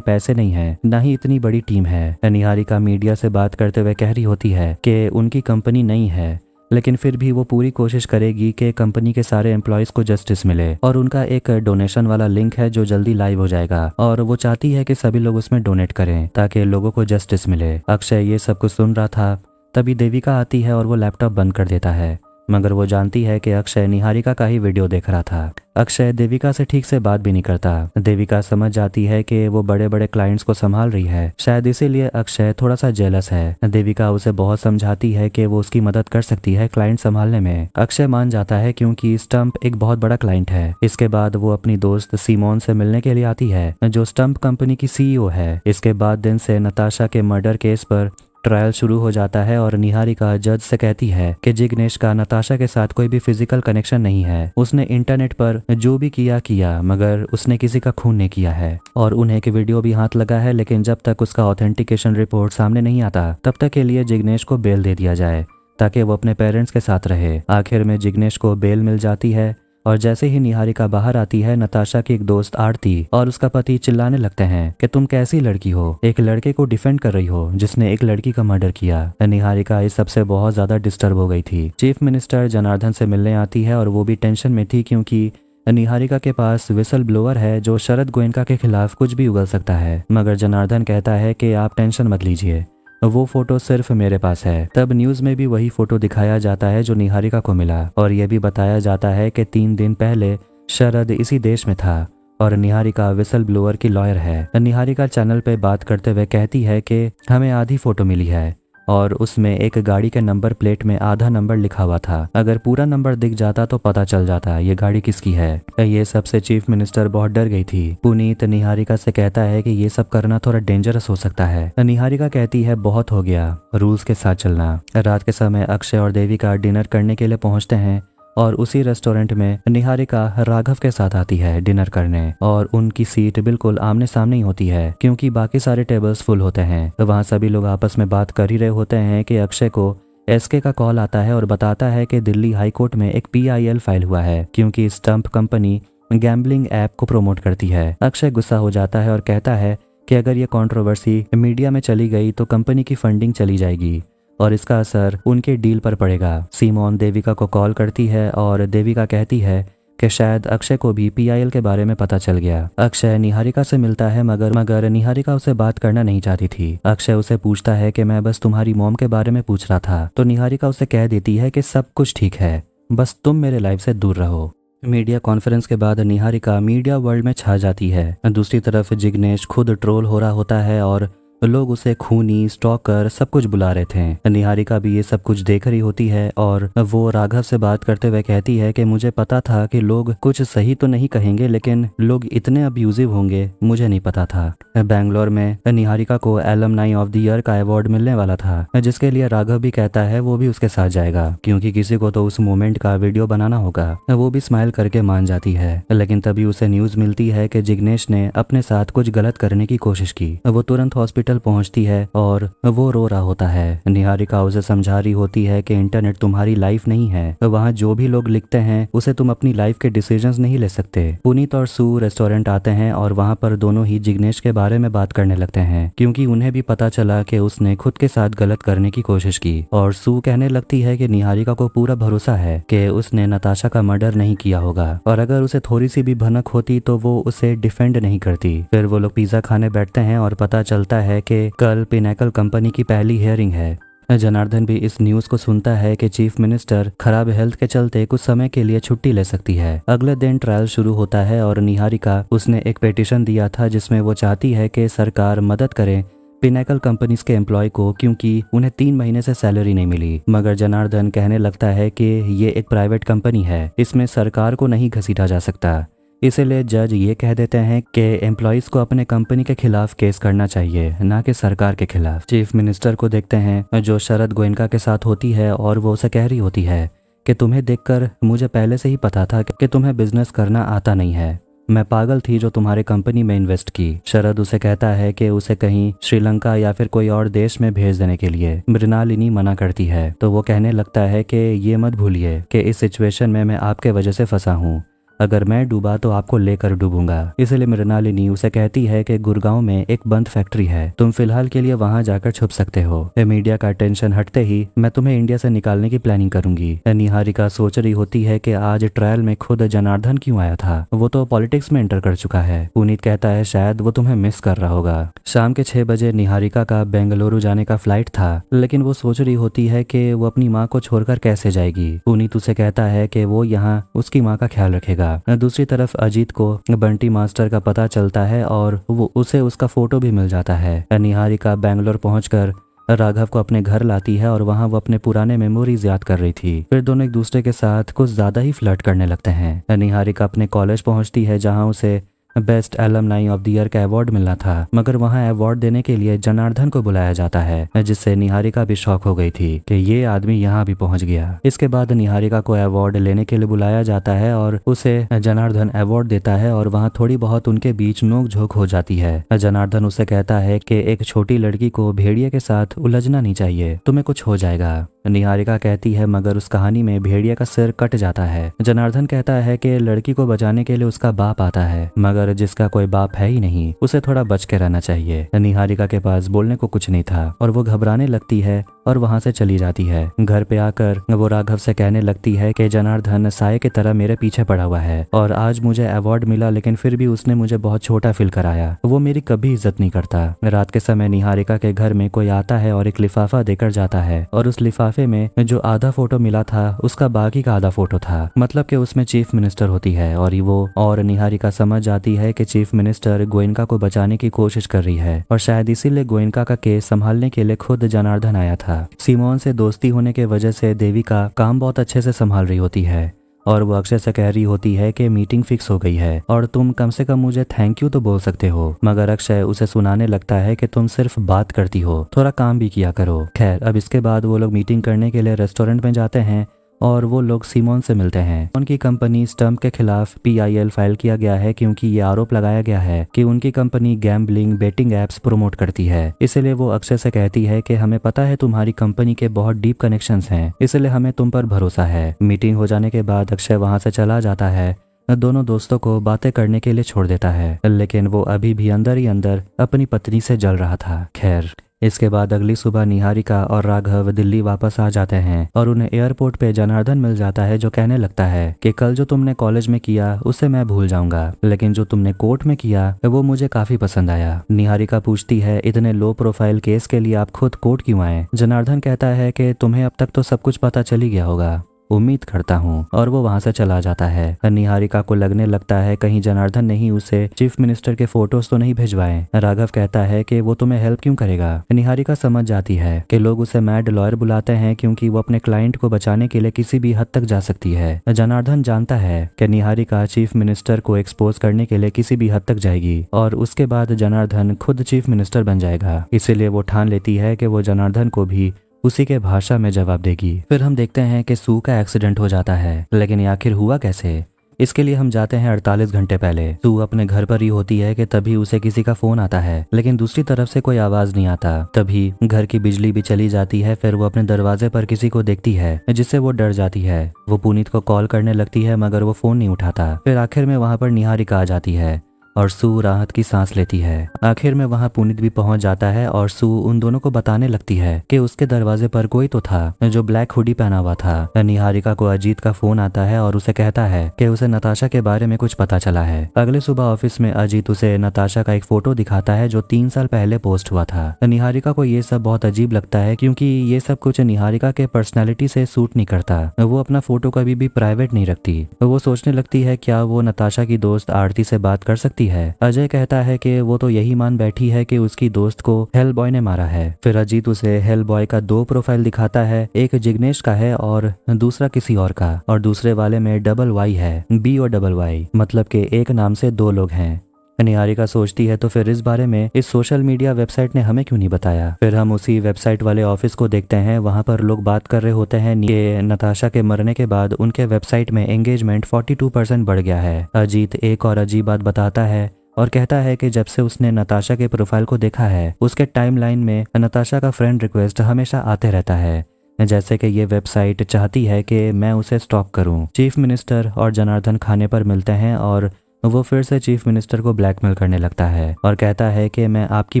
S1: पैसे नहीं है, ना ही इतनी बड़ी टीम है। निहारिका मीडिया से बात करते हुए कह रही होती है कि उनकी कंपनी नहीं है, लेकिन फिर भी वो पूरी कोशिश करेगी कि कंपनी के सारे एम्प्लॉयज को जस्टिस मिले और उनका एक डोनेशन वाला लिंक है जो जल्दी लाइव हो जाएगा और वो चाहती है कि सभी लोग उसमें डोनेट करें ताकि लोगों को जस्टिस मिले। अक्षय ये सब कुछ सुन रहा था, तभी देविका आती है और वो लैपटॉप बंद कर देता है, मगर वो जानती है कि अक्षय निहारिका का ही वीडियो देख रहा था। अक्षय देविका से ठीक से बात भी नहीं करता। देविका समझ जाती है कि वो बड़े बड़े क्लाइंट्स को संभाल रही है, शायद इसीलिए अक्षय थोड़ा सा जेलस है। देविका उसे बहुत समझाती है कि वो उसकी मदद कर सकती है क्लाइंट संभालने में। अक्षय मान जाता है क्योंकि स्टंप एक बहुत बड़ा क्लाइंट है। इसके बाद वो अपनी दोस्त सीमोन से मिलने के लिए आती है जो स्टंप कंपनी की सीईओ है। इसके बाद दिन से नताशा के मर्डर केस पर ट्रायल शुरू हो जाता है और निहारिका जज से कहती है कि जिग्नेश का नताशा के साथ कोई भी फिजिकल कनेक्शन नहीं है। उसने इंटरनेट पर जो भी किया मगर उसने किसी का खून नहीं किया है और उन्हें एक वीडियो भी हाथ लगा है, लेकिन जब तक उसका ऑथेंटिकेशन रिपोर्ट सामने नहीं आता तब तक के लिए जिग्नेश को बेल दे दिया जाए ताकि वो अपने पेरेंट्स के साथ रहे। आखिर में जिग्नेश को बेल मिल जाती है और जैसे ही निहारिका बाहर आती है नताशा की एक दोस्त आरती और उसका पति चिल्लाने लगते हैं कि तुम कैसी लड़की हो, एक लड़के को डिफेंड कर रही हो जिसने एक लड़की का मर्डर किया। निहारिका इस सबसे बहुत ज्यादा डिस्टर्ब हो गई थी। चीफ मिनिस्टर जनार्दन से मिलने आती है और वो भी टेंशन में थी क्योंकि निहारिका के पास विसल ब्लोअर है जो शरद गोयनका के खिलाफ कुछ भी उगल सकता है, मगर जनार्दन कहता है कि आप टेंशन मत लीजिए, वो फोटो सिर्फ मेरे पास है। तब न्यूज में भी वही फोटो दिखाया जाता है जो निहारिका को मिला और यह भी बताया जाता है कि 3 दिन पहले शरद इसी देश में था और निहारिका विसल ब्लोअर की लॉयर है। निहारिका चैनल पे बात करते हुए कहती है कि हमें आधी फोटो मिली है और उसमें एक गाड़ी के नंबर प्लेट में आधा नंबर लिखा हुआ था। अगर पूरा नंबर दिख जाता तो पता चल जाता ये गाड़ी किसकी है। ये सबसे चीफ मिनिस्टर बहुत डर गई थी। पुनीत निहारिका से कहता है कि ये सब करना थोड़ा डेंजरस हो सकता है। निहारिका कहती है बहुत हो गया, रूल्स के साथ चलना। रात के समय अक्षय और देविका डिनर करने के लिए पहुंचते हैं और उसी रेस्टोरेंट में निहारिका राघव के साथ आती है डिनर करने और उनकी सीट बिल्कुल आमने सामने ही होती है क्योंकि बाकी सारे टेबल्स फुल होते हैं। वहाँ सभी लोग आपस में बात कर ही रहे होते हैं कि अक्षय को एसके का कॉल आता है और बताता है कि दिल्ली हाई कोर्ट में एक PIL फाइल हुआ है क्योंकि स्टंप कंपनी गैम्बलिंग ऐप को प्रमोट करती है। अक्षय गुस्सा हो जाता है और कहता है कि अगर ये कंट्रोवर्सी मीडिया में चली गई तो कंपनी की फंडिंग चली जाएगी और इसका असर उनके डील पर पड़ेगा। सीमोन देविका को कॉल करती है और देविका कहती है कि शायद अक्षय को भी PIL के बारे में पता चल गया। अक्षय निहारिका से मिलता है मगर निहारिका उसे बात करना नहीं चाहती थी। अक्षय उसे पूछता है कि मैं बस तुम्हारी मॉम के बारे में पूछ रहा था, तो निहारिका उसे कह देती है कि सब कुछ ठीक है, बस तुम मेरे लाइफ से दूर रहो। मीडिया कॉन्फ्रेंस के बाद निहारिका मीडिया वर्ल्ड में छा जाती है। दूसरी तरफ जिग्नेश खुद ट्रोल हो रहा होता है और लोग उसे खूनी, स्टॉकर सब कुछ बुला रहे थे। निहारिका भी ये सब कुछ देख रही होती है और वो राघव से बात करते हुए कहती है कि मुझे पता था कि लोग कुछ सही तो नहीं कहेंगे लेकिन लोग इतने अब्यूजिव होंगे, मुझे नहीं पता था। बैंगलोर में निहारिका को एलमनाई ऑफ द ईयर का अवार्ड मिलने वाला था जिसके लिए राघव भी कहता है वो भी उसके साथ जाएगा क्योंकि किसी को तो उस मोमेंट का वीडियो बनाना होगा। वो भी स्माइल करके मान जाती है लेकिन तभी उसे न्यूज मिलती है कि जिग्नेश ने अपने साथ कुछ गलत करने की कोशिश की। वो तुरंत हॉस्पिटल पहुंचती है और वो रो रहा होता है। निहारिका उसे समझा रही होती है कि इंटरनेट तुम्हारी लाइफ नहीं है, वहाँ जो भी लोग लिखते हैं उसे तुम अपनी लाइफ के डिसीजंस नहीं ले सकते। पुनीत और सू रेस्टोरेंट आते हैं और वहाँ पर दोनों ही जिग्नेश के बारे में बात करने लगते हैं क्योंकि उन्हें भी पता चला कि उसने खुद के साथ गलत करने की कोशिश की और सू कहने लगती है कि निहारिका को पूरा भरोसा है कि उसने नताशा का मर्डर नहीं किया होगा और अगर उसे थोड़ी सी भी भनक होती तो वो उसे डिफेंड नहीं करती। फिर वो लोग पिज्जा खाने बैठते हैं और पता चलता है कि कल पिनेकल कंपनी की पहली हियरिंग है। जनार्दन भी इस न्यूज को सुनता है कि चीफ मिनिस्टर खराब हेल्थ के चलते कुछ समय के लिए छुट्टी ले सकती है। अगले दिन ट्रायल शुरू होता है और निहारिका उसने एक पिटीशन दिया था जिसमें वो चाहती है कि सरकार मदद करे पिनेकल कंपनीज के एम्प्लॉय को क्योंकि उन्हें 3 महीने से सैलरी नहीं मिली। मगर जनार्दन कहने लगता है कि ये एक प्राइवेट कंपनी है, इसमें सरकार को नहीं घसीटा जा सकता। इसीलिए जज ये कह देते हैं कि एम्प्लॉइज को अपने कंपनी के खिलाफ केस करना चाहिए, ना कि सरकार के खिलाफ। चीफ मिनिस्टर को देखते हैं जो शरद गोयनका के साथ होती है और वो उसे कह रही होती है कि तुम्हें देखकर मुझे पहले से ही पता था कि तुम्हें बिजनेस करना आता नहीं है। मैं पागल थी जो तुम्हारे कंपनी में इन्वेस्ट की। शरद उसे कहता है कि उसे कहीं श्रीलंका या फिर कोई और देश में भेज देने के लिए। मृणालिनी मना करती है तो वो कहने लगता है कि ये मत भूलिए कि इस सिचुएशन में मैं आपके वजह से फंसा हूँ, अगर मैं डूबा तो आपको लेकर डूबूंगा। इसलिए मृणालिनी उसे कहती है कि गुड़गांव में एक बंद फैक्ट्री है, तुम फिलहाल के लिए वहां जाकर छुप सकते हो। मीडिया का टेंशन हटते ही मैं तुम्हें इंडिया से निकालने की प्लानिंग करूंगी। निहारिका सोच रही होती है कि आज ट्रायल में खुद जनार्दन क्यों आया था, वो तो पॉलिटिक्स में एंटर कर चुका है। पुनीत कहता है शायद वो तुम्हें मिस कर रहा होगा। शाम के 6 बजे निहारिका का बेंगलुरु जाने का फ्लाइट था लेकिन वो सोच रही होती है कि वो अपनी माँ को छोड़कर कैसे जाएगी। पुनीत उसे कहता है कि वो यहाँ उसकी माँ का ख्याल रखेगा। दूसरी तरफ अजीत को बंटी मास्टर का पता चलता है और वो उसे उसका फोटो भी मिल जाता है। निहारिका बैंगलोर पहुंचकर राघव को अपने घर लाती है और वहां वो अपने पुराने मेमोरीज याद कर रही थी। फिर दोनों एक दूसरे के साथ कुछ ज्यादा ही फ्लर्ट करने लगते हैं। निहारिका अपने कॉलेज पहुंचती है जहां उसे best alumni of the year का अवार्ड मिलना था मगर वहां अवार्ड देने के लिए जनार्दन को बुलाया जाता है जिससे निहारिका भी शॉक हो गई थी कि ये आदमी यहाँ भी पहुंच गया। इसके बाद निहारिका को अवार्ड लेने के लिए बुलाया जाता है और उसे जनार्दन अवार्ड देता है और वहाँ थोड़ी बहुत उनके बीच नोक-झोंक हो जाती है। जनार्दन उसे कहता है कि एक छोटी लड़की को भेड़िए के साथ उलझना नहीं चाहिए, तुम्हें कुछ हो जाएगा। निहारिका कहती है मगर उस कहानी में भेड़िया का सिर कट जाता है। जनार्दन कहता है कि लड़की को बचाने के लिए उसका बाप आता है मगर जिसका कोई बाप है ही नहीं उसे थोड़ा बच के रहना चाहिए। निहारिका के पास बोलने को कुछ नहीं था और वो घबराने लगती है और वहां से चली जाती है। घर पे आकर वो राघव से कहने लगती है कि जनार्दन साये की तरह मेरे पीछे पड़ा हुआ है और आज मुझे अवार्ड मिला लेकिन फिर भी उसने मुझे बहुत छोटा फील कराया। वो मेरी कभी इज्जत नहीं करता। रात के समय निहारिका के घर में कोई आता है और एक लिफाफा देकर जाता है और उस लिफाफे में जो आधा फोटो मिला था उसका बाकी का आधा फोटो था, मतलब कि उसमें चीफ मिनिस्टर होती है और निहारिका समझ जाती है कि चीफ मिनिस्टर गोयनका को बचाने की कोशिश कर रही है और शायद इसीलिए गोयनका का केस संभालने के लिए खुद जनार्दन आया था। सिमोन से दोस्ती होने की वजह से देविका काम बहुत अच्छे से संभाल रही होती है और वो अक्षय से कह रही होती है कि मीटिंग फिक्स हो गई है और तुम कम से कम मुझे थैंक यू तो बोल सकते हो, मगर अक्षय उसे सुनाने लगता है कि तुम सिर्फ बात करती हो, थोड़ा काम भी किया करो। खैर, अब इसके बाद वो लोग मीटिंग करने के लिए रेस्टोरेंट में जाते हैं और वो लोग सिमोन से मिलते हैं। उनकी कंपनी स्टम्प के खिलाफ PIL फाइल किया गया है क्योंकि ये आरोप लगाया गया है कि उनकी company gambling betting apps promote करती है। इसलिए वो अक्षय से कहती है कि हमें पता है तुम्हारी कंपनी के बहुत डीप कनेक्शंस हैं, इसलिए हमें तुम पर भरोसा है। मीटिंग हो जाने के बाद अक्षय वहां से चला जाता है, दोनों दोस्तों को बातें करने के लिए छोड़ देता है, लेकिन वो अभी भी अंदर ही अंदर अपनी पत्नी से जल रहा था। खैर, इसके बाद अगली सुबह निहारिका और राघव दिल्ली वापस आ जाते हैं और उन्हें एयरपोर्ट पे जनार्दन मिल जाता है जो कहने लगता है कि कल जो तुमने कॉलेज में किया उसे मैं भूल जाऊंगा, लेकिन जो तुमने कोर्ट में किया वो मुझे काफी पसंद आया। निहारिका पूछती है इतने लो प्रोफाइल केस के लिए आप खुद कोर्ट क्यों आए? जनार्दन कहता है कि तुम्हें अब तक तो सब कुछ पता चल ही गया होगा, उम्मीद करता हूँ, और वो वहां से चला जाता है। निहारिका को लगने लगता है कहीं जनार्दन ने ही उसे चीफ मिनिस्टर के फोटोज तो नहीं भिजवाए। राघव कहता है कि वो तुम्हें हेल्प क्यों करेगा। निहारिका समझ जाती है कि लोग उसे मैड लॉयर बुलाते हैं क्योंकि वो अपने क्लाइंट को बचाने के लिए किसी भी हद तक जा सकती है। जनार्दन जानता है कि निहारिका चीफ मिनिस्टर को एक्सपोज करने के लिए किसी भी हद तक जाएगी और उसके बाद जनार्दन खुद चीफ मिनिस्टर बन जाएगा। इसीलिए वो ठान लेती है कि वो जनार्दन को भी उसी के भाषा में जवाब देगी। फिर हम देखते हैं कि सू का एक्सीडेंट हो जाता है, लेकिन ये आखिर हुआ कैसे? इसके लिए हम जाते हैं 48 घंटे पहले। सू अपने घर पर ही होती है कि तभी उसे किसी का फोन आता है, लेकिन दूसरी तरफ से कोई आवाज नहीं आता। तभी घर की बिजली भी चली जाती है। फिर वो अपने दरवाजे पर किसी को देखती है जिससे वो डर जाती है। वो पुनीत को कॉल करने लगती है मगर वो फोन नहीं उठाता। फिर आखिर में वहां पर निहारिका आ जाती है और सू राहत की सांस लेती है। आखिर में वहां पुनीत भी पहुंच जाता है और सू उन दोनों को बताने लगती है कि उसके दरवाजे पर कोई तो था जो ब्लैक हुडी पहना हुआ था। निहारिका को अजीत का फोन आता है और उसे कहता है कि उसे नताशा के बारे में कुछ पता चला है। अगले सुबह ऑफिस में अजीत उसे नताशा का एक फोटो दिखाता है जो 3 साल पहले पोस्ट हुआ था। निहारिका को ये सब बहुत अजीब लगता है क्योंकि ये सब कुछ निहारिका के पर्सनैलिटी से सूट नहीं करता। वो अपना फोटो कभी भी प्राइवेट नहीं रखती। वो सोचने लगती है क्या वो नताशा की दोस्त आरती से बात कर सकती है। अजय कहता है कि वो तो यही मान बैठी है कि उसकी दोस्त को हेल बॉय ने मारा है। फिर अजीत उसे हेल बॉय का 2 प्रोफाइल दिखाता है, एक जिग्नेश का है और दूसरा किसी और का, और दूसरे वाले में डबल वाई है, B और डबल वाई, मतलब कि एक नाम से 2 लोग हैं। निहारिका सोचती है तो फिर इस बारे में इस सोशल मीडिया वेबसाइट ने हमें क्यों नहीं बताया। फिर हम उसी वेबसाइट वाले ऑफिस को देखते हैं। वहां पर लोग बात कर रहे होते हैं कि नताशा के मरने के बाद उनके वेबसाइट में एंगेजमेंट 42% बढ़ गया है। अजीत एक और अजीब बात बताता है और कहता है कि जब से उसने नताशा के प्रोफाइल को देखा है उसके टाइमलाइन में नताशा का फ्रेंड रिक्वेस्ट हमेशा आते रहता है, जैसे कि ये वेबसाइट चाहती है कि मैं उसे स्टॉक करूं। चीफ मिनिस्टर और जनार्दन खाने पर मिलते हैं और वो फिर से चीफ मिनिस्टर को ब्लैकमेल करने लगता है और कहता है कि मैं आपकी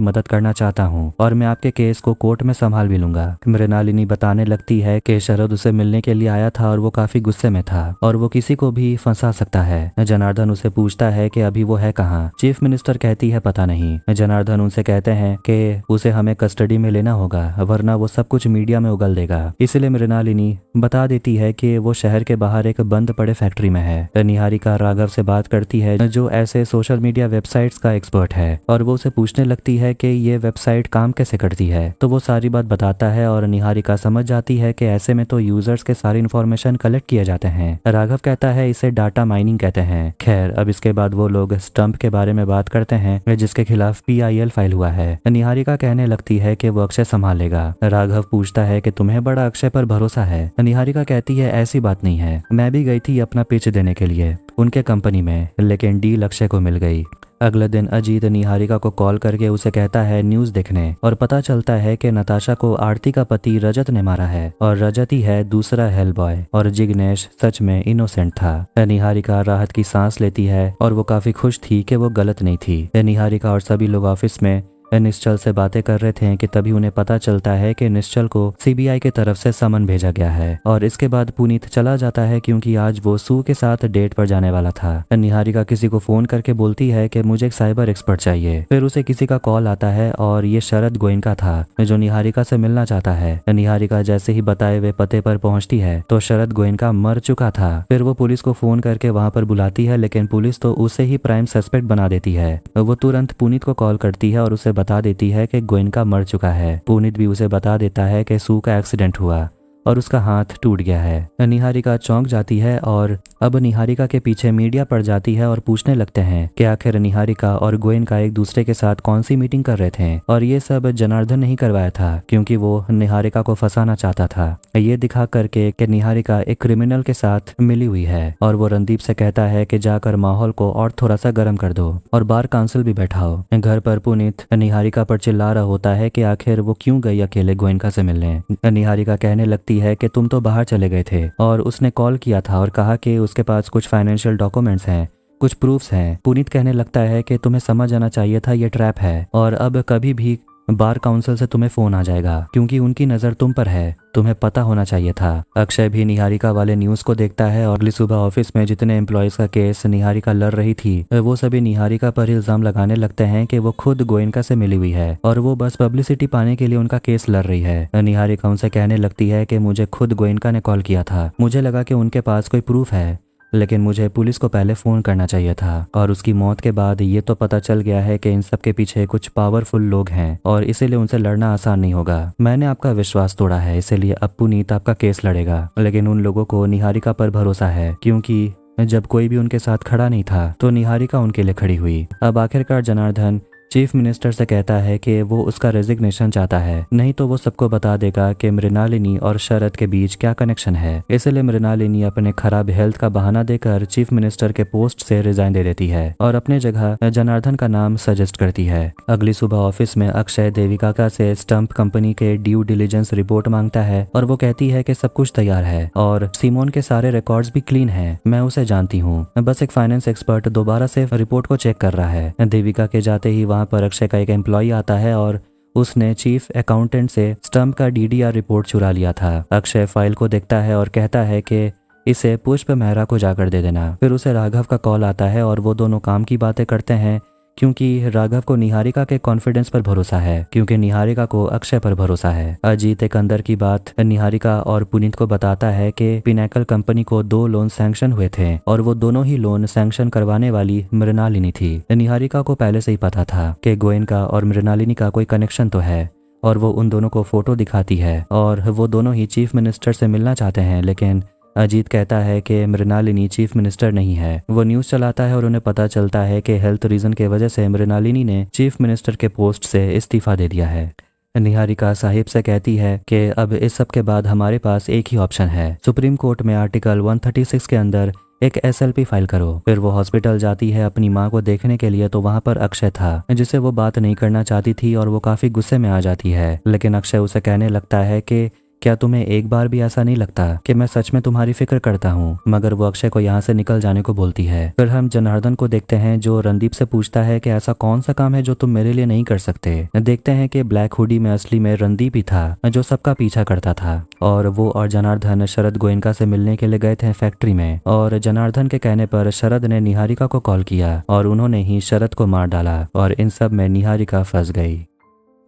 S1: मदद करना चाहता हूं और मैं आपके केस को कोर्ट में संभाल भी लूंगा। मृणालिनी बताने लगती है कि शरद उसे मिलने के लिए आया था और वो काफी गुस्से में था और वो किसी को भी फंसा सकता है। जनार्दन उसे पूछता है कि अभी वो है कहाँ। चीफ मिनिस्टर कहती है पता नहीं। जनार्दन उनसे कहते हैं कि उसे हमें कस्टडी में लेना होगा वरना वो सब कुछ मीडिया में उगल देगा। इसलिए मृणालिनी बता देती है कि वो शहर के बाहर एक बंद पड़े फैक्ट्री में है। निहारिका राघव से बात करती है जो ऐसे सोशल मीडिया वेबसाइट्स का एक्सपर्ट है और वो उसे पूछने लगती है कि ये वेबसाइट काम कैसे करती है। तो वो सारी बात बताता है और निहारिका समझ जाती है कि ऐसे में तो यूजर्स के सारी इन्फॉर्मेशन कलेक्ट किए जाते हैं। राघव कहता है इसे डाटा माइनिंग कहते हैं। खैर, अब इसके बाद वो लोग स्टम्प के बारे में बात करते हैं जिसके खिलाफ PIL फाइल हुआ है। निहारिका कहने लगती है कि वो अक्षय संभालेगा। राघव पूछता है कि तुम्हें बड़ा अक्षय पर भरोसा है। निहारिका कहती है ऐसी बात नहीं है, मैं भी गई थी अपना पिच देने के लिए उनके कंपनी में, लेकिन डील अक्षय को मिल गई। अगले दिन अजीत निहारिका को कॉल करके उसे कहता है न्यूज़ देखने और पता चलता है कि नताशा को आरती का पति रजत ने मारा है और रजत ही है दूसरा हेल बॉय और जिग्नेश सच में इनोसेंट था। निहारिका राहत की सांस लेती है और वो काफी खुश थी कि वो गलत नहीं थी। निहारिका और सभी लोग ऑफिस में निश्चल से बातें कर रहे थे कि तभी उन्हें पता चलता है कि निश्चल को सीबीआई की तरफ से समन भेजा गया है। और इसके बाद पुनीत चला जाता है क्योंकि आज वो सू के साथ डेट पर जाने वाला था। निहारिका किसी को फोन करके बोलती है कि मुझे एक साइबर एक्सपर्ट चाहिए। फिर उसे किसी का कॉल आता है और ये शरद गोयनका था जो निहारिका से मिलना चाहता है। निहारिका जैसे ही बताए हुए पते पर पहुंचती है तो शरद गोयनका मर चुका था। फिर वो पुलिस को फोन करके वहां पर बुलाती है, लेकिन पुलिस तो उसे ही प्राइम सस्पेक्ट बना देती है। वो तुरंत पुनीत को कॉल करती है और उसे बता देती है कि गोयनका मर चुका है। पुनीत भी उसे बता देता है कि सू का एक्सीडेंट हुआ और उसका हाथ टूट गया है। निहारिका चौंक जाती है और अब निहारिका के पीछे मीडिया पड़ जाती है और पूछने लगते हैं कि आखिर निहारिका और गोयनका एक दूसरे के साथ कौन सी मीटिंग कर रहे थे। और ये सब जनार्दन नहीं करवाया था क्योंकि वो निहारिका को फंसाना चाहता था, ये दिखा करके कि निहारिका एक क्रिमिनल के साथ मिली हुई है। और वो रणदीप से कहता है कि जाकर माहौल को और थोड़ा सा गर्म कर दो और बार काउंसिल भी बैठाओ। घर पर पुनीत निहारिका पर चिल्ला रहा होता है कि आखिर वो क्यों गई अकेले गोयनका से मिलने। निहारिका कहने लगती है कि तुम तो बाहर चले गए थे और उसने कॉल किया था और कहा कि उसके पास कुछ फाइनेंशियल डॉक्यूमेंट्स हैं, कुछ प्रूफ्स हैं। पुनीत कहने लगता है कि तुम्हें समझ आना चाहिए था ये ट्रैप है और अब कभी भी बार काउंसिल से तुम्हें फोन आ जाएगा क्योंकि उनकी नजर तुम पर है, तुम्हें पता होना चाहिए था। अक्षय भी निहारिका वाले न्यूज को देखता है और अगली सुबह ऑफिस में जितने एम्प्लॉयज का केस निहारिका लड़ रही थी वो सभी निहारिका पर इल्जाम लगाने लगते हैं कि वो खुद गोयनका से मिली हुई है और वो बस पब्लिसिटी पाने के लिए उनका केस लड़ रही है। निहारिका उनसे कहने लगती है कि मुझे खुद गोयनका ने कॉल किया था, मुझे लगा कि उनके पास कोई प्रूफ है, लेकिन मुझे पुलिस को पहले फोन करना चाहिए था। और उसकी मौत के बाद ये तो पता चल गया है कि इन सब के पीछे कुछ पावरफुल लोग हैं और इसीलिए उनसे लड़ना आसान नहीं होगा। मैंने आपका विश्वास तोड़ा है, इसीलिए अब पुनीत आपका केस लड़ेगा। लेकिन उन लोगों को निहारिका पर भरोसा है क्योंकि जब कोई भी उनके साथ खड़ा नहीं था तो निहारिका उनके लिए खड़ी हुई। अब आखिरकार जनार्दन चीफ मिनिस्टर से कहता है कि वो उसका रेजिग्नेशन चाहता है, नहीं तो वो सबको बता देगा कि मृणालिनी और शरद के बीच क्या कनेक्शन है। इसलिए मृणालिनी अपने खराब हेल्थ का बहाना देकर चीफ मिनिस्टर के पोस्ट से रिजाइन दे देती है और अपने जगह जनार्दन का नाम सजेस्ट करती है। अगली सुबह ऑफिस में अक्षय देविका से स्टंप कंपनी के ड्यू डिलीजेंस रिपोर्ट मांगता है और वो कहती है कि सब कुछ तैयार है और सिमोन के सारे रिकॉर्ड्स भी क्लीन है, मैं उसे जानती हूँ, बस एक फाइनेंस एक्सपर्ट दोबारा से रिपोर्ट को चेक कर रहा है। देविका के जाते ही वहाँ पर अक्षय का एक एम्प्लॉय आता है और उसने चीफ अकाउंटेंट से स्टंप का डीडीआर रिपोर्ट चुरा लिया था। अक्षय फाइल को देखता है और कहता है कि इसे पुष्प मेहरा को जाकर दे देना। फिर उसे राघव का कॉल आता है और वो दोनों काम की बातें करते हैं क्योंकि राघव को निहारिका के कॉन्फिडेंस पर भरोसा है क्योंकि निहारिका को अक्षय पर भरोसा है। अजीत एक अंदर की बात निहारिका और पुनीत को बताता है कि पिनाकल कंपनी को 2 लोन सैंक्शन हुए थे और वो दोनों ही लोन सैंक्शन करवाने वाली मृणालिनी थी। निहारिका को पहले से ही पता था कि गोयनका और मृणालिनी का कोई कनेक्शन तो है और वो उन दोनों को फोटो दिखाती है और वो दोनों ही चीफ मिनिस्टर से मिलना चाहते हैं। लेकिन अजीत कहता है कि मृणालिनी चीफ मिनिस्टर नहीं है। वो न्यूज़ चलाता है और उन्हें पता चलता है कि हेल्थ रीजन के वजह से मृणालिनी ने चीफ मिनिस्टर के पोस्ट से इस्तीफा दे दिया है। निहारिका साहिब से कहती है कि अब इस सब के बाद हमारे पास एक ही ऑप्शन है, सुप्रीम कोर्ट में आर्टिकल 136 के अंदर एक SLP फाइल करो। फिर वो हॉस्पिटल जाती है अपनी माँ को देखने के लिए तो वहाँ पर अक्षय था जिसे वो बात नहीं करना चाहती थी और वो काफी गुस्से में आ जाती है। लेकिन अक्षय उसे कहने लगता है कि क्या तुम्हें एक बार भी ऐसा नहीं लगता कि मैं सच में तुम्हारी फिक्र करता हूँ। मगर वो अक्षय को यहाँ से निकल जाने को बोलती है। फिर हम जनार्दन को देखते हैं जो रणदीप से पूछता है कि ऐसा कौन सा काम है जो तुम मेरे लिए नहीं कर सकते। देखते हैं कि ब्लैक हुडी में असली में रणदीप ही था जो सबका पीछा करता था और वो और जनार्दन शरद गोयनका से मिलने के लिए गए थे फैक्ट्री में और जनार्दन के कहने पर शरद ने निहारिका को कॉल किया और उन्होंने ही शरद को मार डाला और इन सब में निहारिका फंस गई।